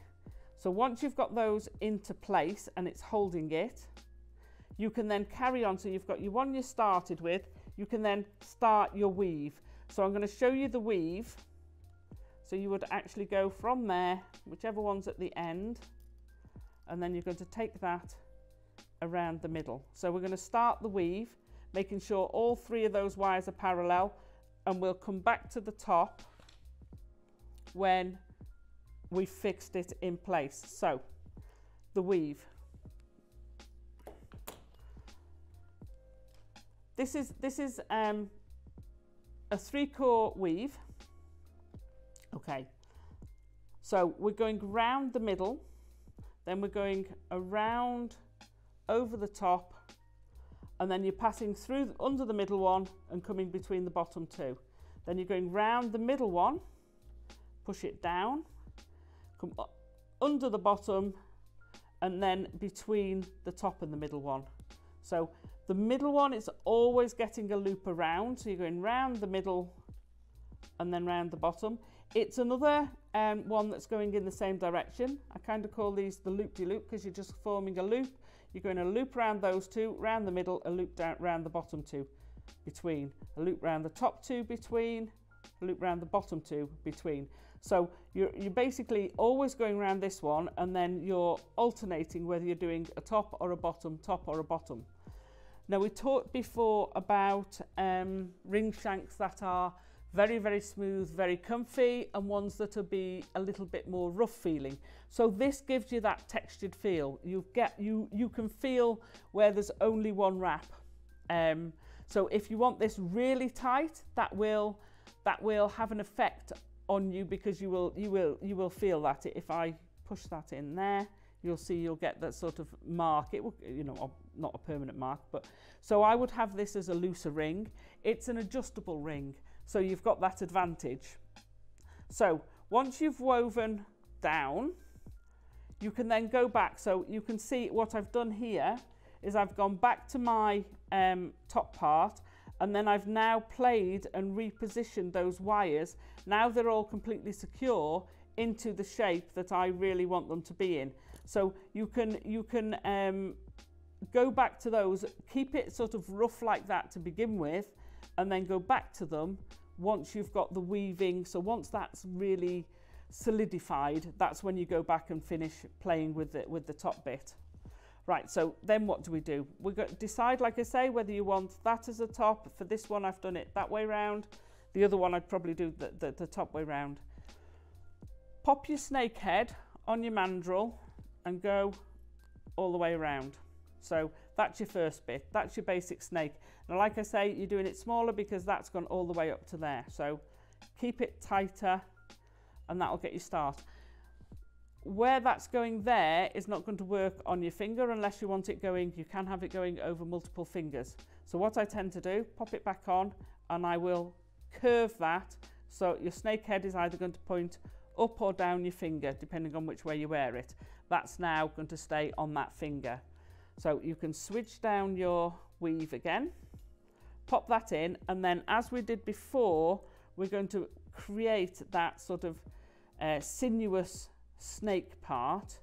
Speaker 1: So once you've got those into place and it's holding it, you can then carry on. So you've got your one you started with, you can then start your weave. So I'm going to show you the weave. So you would actually go from there, whichever one's at the end, and then you're going to take that around the middle. So we're going to start the weave, making sure all 3 of those wires are parallel, and we'll come back to the top when we've fixed it in place. So the weave. This is a 3-core weave. Okay, so we're going round the middle, then we're going around over the top, and then you're passing through under the middle one and coming between the bottom 2. Then you're going round the middle one, push it down, come under the bottom, and then between the top and the middle one. So the middle one is always getting a loop around, so you're going round the middle and then round the bottom. It's another one that's going in the same direction. I kind of call these the loop-de-loop, because you're just forming a loop. You're going to loop around those 2, round the middle, a loop down round the bottom 2 between, a loop round the top 2 between, a loop round the bottom 2 between. So you're basically always going around this one, and then you're alternating whether you're doing a top or a bottom, top or a bottom. Now, we talked before about ring shanks that are very, very smooth, very comfy, and ones that will be a little bit more rough feeling. So this gives you that textured feel. You can feel where there's only one wrap. So if you want this really tight, that will have an effect on you, because you will feel that. If I push that in there, you'll see you'll get that sort of mark. It will, you know, not a permanent mark, but so I would have this as a looser ring. It's an adjustable ring, so you've got that advantage. So once you've woven down, you can then go back. So you can see what I've done here is I've gone back to my top part, and then I've now played and repositioned those wires. Now they're all completely secure into the shape that I really want them to be in. So you can go back to those, keep it sort of rough like that to begin with, and then go back to them once you've got the weaving. So once that's really solidified, that's when you go back and finish playing with the top bit. Right, so then what do? We've got to decide, like I say, whether you want that as a top. For this one, I've done it that way round. The other one, I'd probably do the top way round. Pop your snake head on your mandrel and go all the way around. So that's your first bit. That's your basic snake. Now, like I say, you're doing it smaller because that's gone all the way up to there. So keep it tighter, and that'll get you started. Where that's going there is not going to work on your finger unless you want it going. You can have it going over multiple fingers. So what I tend to do, pop it back on, and I will curve that. So your snake head is either going to point up or down your finger, depending on which way you wear it. That's now going to stay on that finger. So you can switch down your weave again, pop that in, and then as we did before, we're going to create that sort of sinuous snake part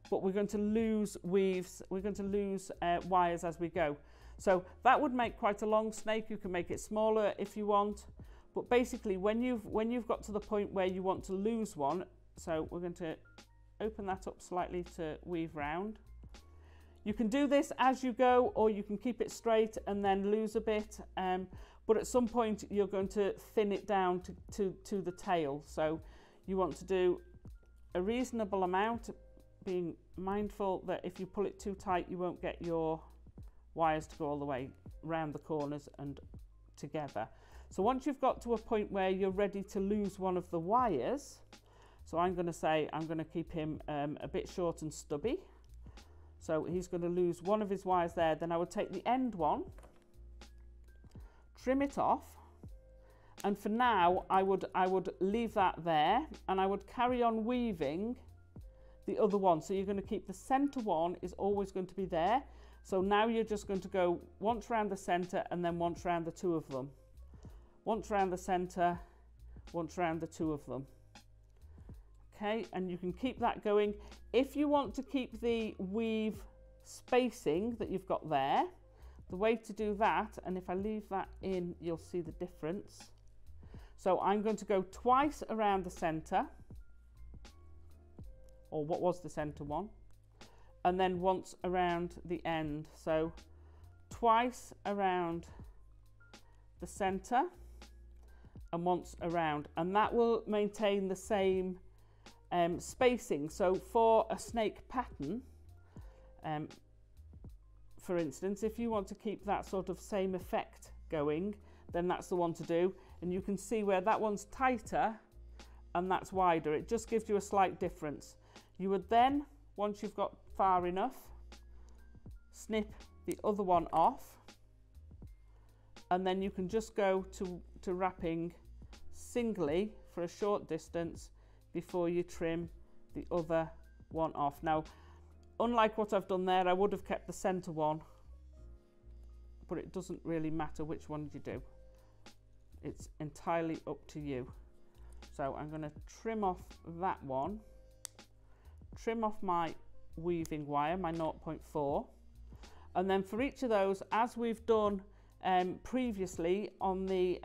Speaker 1: but we're going to lose weaves, we're going to lose wires as we go. So that would make quite a long snake. You can make it smaller if you want, but basically when you've got to the point where you want to lose one, so we're going to open that up slightly to weave round. You can do this as you go, or you can keep it straight and then lose a bit, but at some point you're going to thin it down to the tail. So you want to do a reasonable amount, being mindful that if you pull it too tight you won't get your wires to go all the way round the corners and together. So once you've got to a point where you're ready to lose one of the wires, so I'm going to say I'm going to keep him a bit short and stubby. So he's going to lose one of his wires there. Then I would take the end one, trim it off, and for now I would leave that there, and I would carry on weaving the other one. So you're going to keep the center one is always going to be there. So now you're just going to go once around the center and then once around the two of them. Once around the center, once around the two of them. Okay, and you can keep that going. If you want to keep the weave spacing that you've got there, the way to do that, and if I leave that in, you'll see the difference. So I'm going to go twice around the center, or what was the center one, and then once around the end. So twice around the center and once around, and that will maintain the same spacing. So for a snake pattern, for instance, if you want to keep that sort of same effect going, then that's the one to do. And you can see where that one's tighter and that's wider. It just gives you a slight difference. You would then, once you've got far enough, snip the other one off, and then you can just go to wrapping singly for a short distance before you trim the other one off. Now, unlike what I've done there, I would have kept the center one, but it doesn't really matter which one you do. It's entirely up to you. So I'm going to trim off that one, trim off my weaving wire, my 0.4, and then for each of those, as we've done previously on the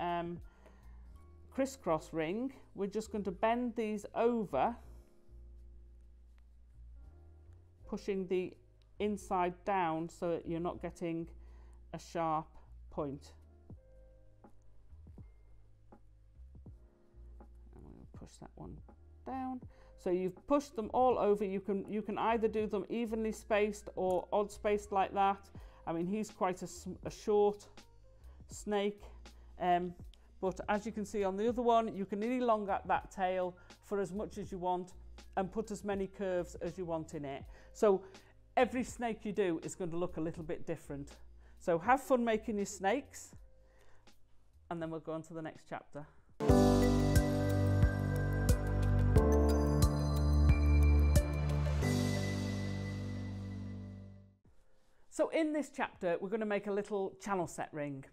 Speaker 1: crisscross ring, we're just going to bend these over, pushing the inside down so that you're not getting a sharp point. And I'm going to push that one down. So you've pushed them all over. You can either do them evenly spaced or odd spaced like that. I mean, he's quite a short snake, but as you can see on the other one, you can elongate that tail for as much as you want and put as many curves as you want in it. So every snake you do is going to look a little bit different. So have fun making your snakes, and then we'll go on to the next chapter. So in this chapter, we're going to make a little channel set ring.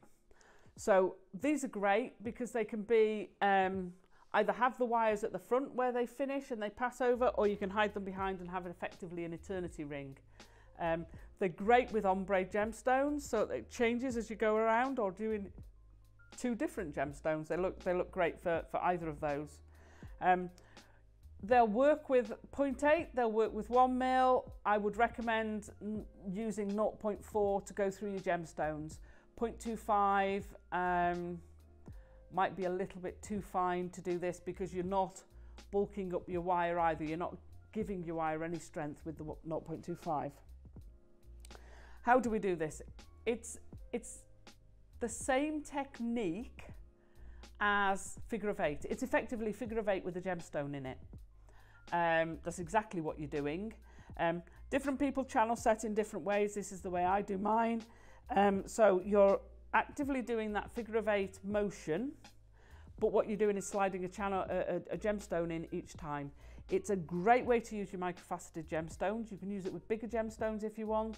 Speaker 1: So these are great because they can be either have the wires at the front where they finish and they pass over, or you can hide them behind and have effectively an eternity ring. They're great with ombre gemstones, so it changes as you go around, or doing two different gemstones. They look great for either of those. They'll work with 0.8, they'll work with 1 mil. I would recommend using 0.4 to go through your gemstones. 0.25 might be a little bit too fine to do this because you're not bulking up your wire either. You're not giving your wire any strength with the 0.25. How do we do this? It's the same technique as figure of 8. It's effectively figure of 8 with a gemstone in it. That's exactly what you're doing. Different people channel set in different ways. This is the way I do mine. So you're actively doing that figure of 8 motion, but what you're doing is sliding a gemstone in each time. It's a great way to use your microfaceted gemstones. You can use it with bigger gemstones if you want,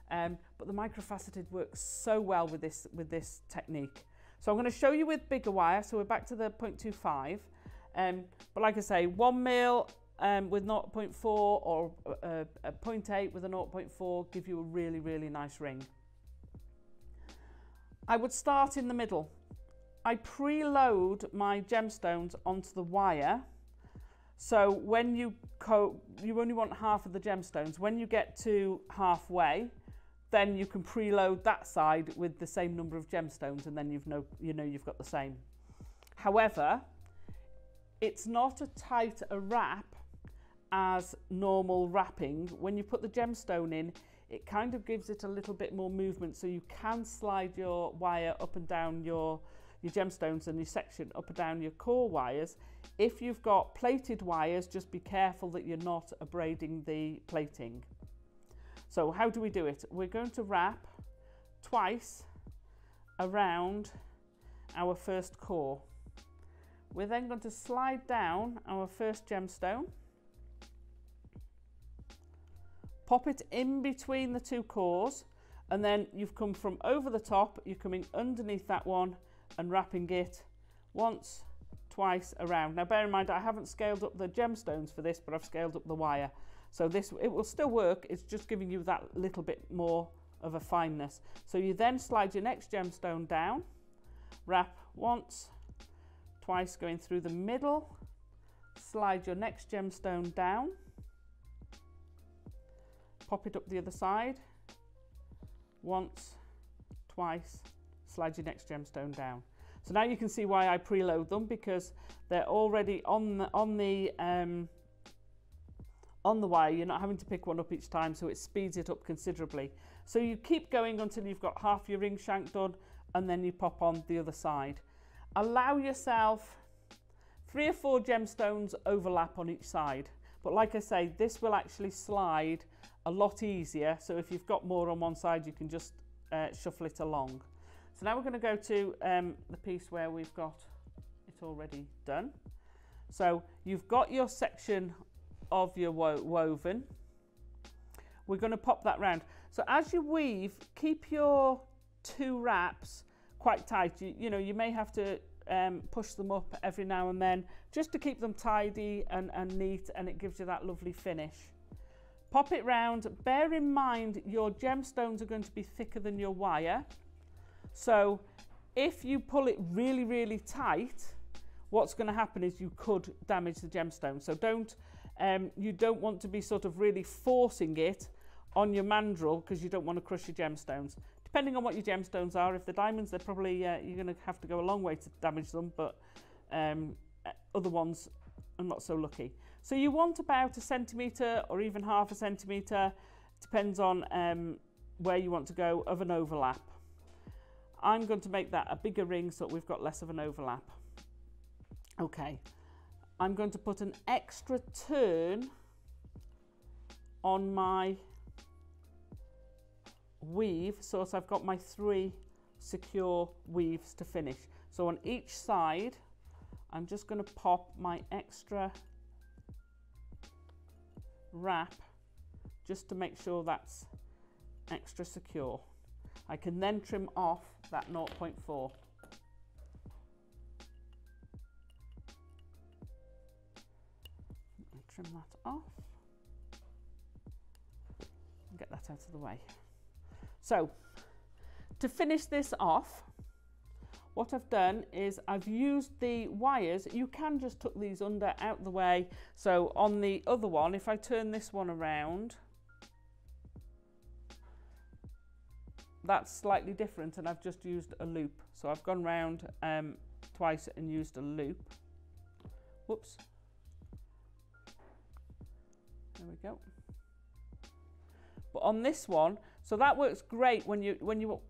Speaker 1: but the microfaceted works so well with this technique. So I'm going to show you with bigger wire. So we're back to the 0.25, but like I say, 1 mil with 0.4 or a 0.8 with a 0.4 give you a really, really nice ring. I would start in the middle. I preload my gemstones onto the wire. So when you only want half of the gemstones. When you get to halfway, then you can preload that side with the same number of gemstones, and then you've got the same. However, it's not as tight a wrap as normal wrapping. When you put the gemstone in, it kind of gives it a little bit more movement, so you can slide your wire up and down your gemstones and your section up and down your core wires. If you've got plated wires, just be careful that you're not abrading the plating. So how do we do it? We're going to wrap twice around our first core. We're then going to slide down our first gemstone, pop it in between the two cores, and then you've come from over the top, you're coming underneath that one and wrapping it once, twice around. Now bear in mind, I haven't scaled up the gemstones for this, but I've scaled up the wire. So it will still work, it's just giving you that little bit more of a fineness. So you then slide your next gemstone down, wrap once, twice going through the middle, slide your next gemstone down, pop it up the other side, once, twice, slide your next gemstone down. So now you can see why I preload them, because they're already on the wire. You're not having to pick one up each time, so it speeds it up considerably. So you keep going until you've got half your ring shank done, and then you pop on the other side. Allow yourself 3 or 4 gemstones overlap on each side. But like I say, this will actually slide a lot easier. So if you've got more on one side, you can just shuffle it along. So now we're going to go to the piece where we've got it already done. So you've got your section of your woven. We're going to pop that round. So as you weave, keep your 2 wraps quite tight. You may have to push them up every now and then just to keep them tidy and neat, and it gives you that lovely finish. Pop it round. Bear in mind your gemstones are going to be thicker than your wire. So if you pull it really, really tight, what's going to happen is you could damage the gemstone. So you don't want to be sort of really forcing it on your mandrel, because you don't want to crush your gemstones. Depending on what your gemstones are, if they're diamonds, they're probably you're going to have to go a long way to damage them, but other ones are not so lucky. So you want about 1 centimetre or even half a centimetre, depends on where you want to go, of an overlap. I'm going to make that a bigger ring so that we've got less of an overlap. Okay, I'm going to put an extra turn on my weave, so as I've got my 3 secure weaves to finish. So on each side, I'm just going to pop my extra wrap just to make sure that's extra secure. I can then trim off that 0.4. Trim that off and get that out of the way. So to finish this off, what I've done is I've used the wires. You can just tuck these under, out the way. So on the other one, if I turn this one around, that's slightly different, and I've just used a loop. So I've gone round twice and used a loop. Whoops. There we go. But on this one, so that works great when you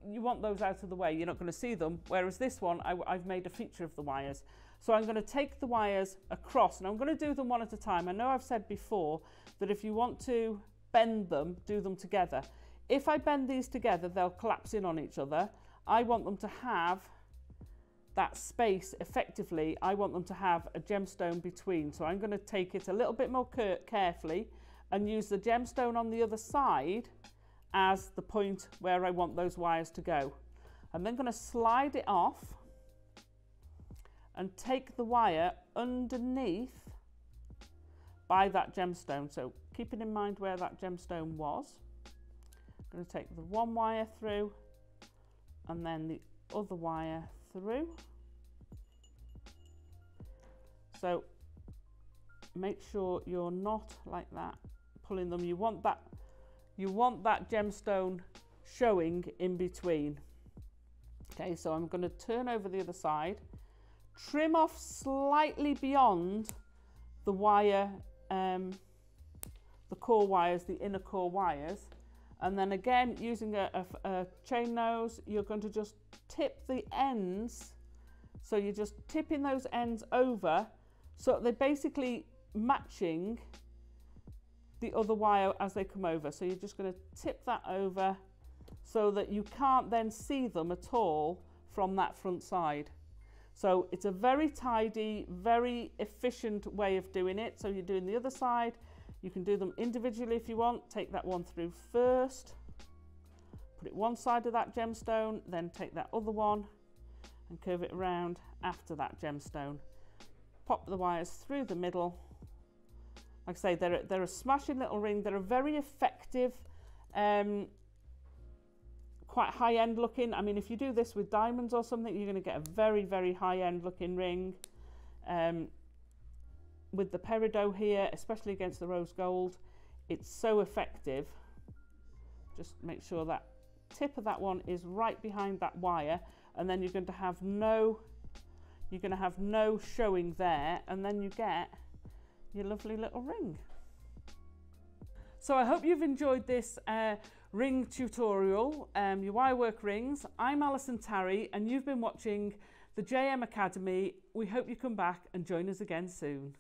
Speaker 1: want those out of the way. You're not going to see them. Whereas this one, I've made a feature of the wires. So I'm going to take the wires across, and I'm going to do them one at a time. I know I've said before that if you want to bend them, do them together. If I bend these together, they'll collapse in on each other. I want them to have that space effectively. I want them to have a gemstone between. So I'm going to take it a little bit more carefully and use the gemstone on the other side as the point where I want those wires to go. I'm then going to slide it off and take the wire underneath by that gemstone. So keeping in mind where that gemstone was, I'm going to take the one wire through and then the other wire through. So make sure you're not like that pulling them. You want that gemstone showing in between. Okay, so I'm going to turn over the other side, trim off slightly beyond the wire, the core wires, the inner core wires, and then again using a chain nose, you're going to just tip the ends. So you're just tipping those ends over so they're basically matching the other wire as they come over. So you're just going to tip that over so that you can't then see them at all from that front side. So it's a very tidy, very efficient way of doing it. So you're doing the other side, you can do them individually if you want. Take that one through first, put it one side of that gemstone, then take that other one and curve it around after that gemstone. Pop the wires through the middle. Like I say, they're a smashing little ring. They're a very effective, quite high-end looking. I mean, if you do this with diamonds or something, you're going to get a very, very high-end looking ring. With the peridot here, especially against the rose gold, it's so effective. Just make sure that tip of that one is right behind that wire, and then you're going to have no showing there, and then you get your lovely little ring. So I hope you've enjoyed this ring tutorial, your wirework rings. I'm Alison Tarry and you've been watching the JM Academy. We hope you come back and join us again soon.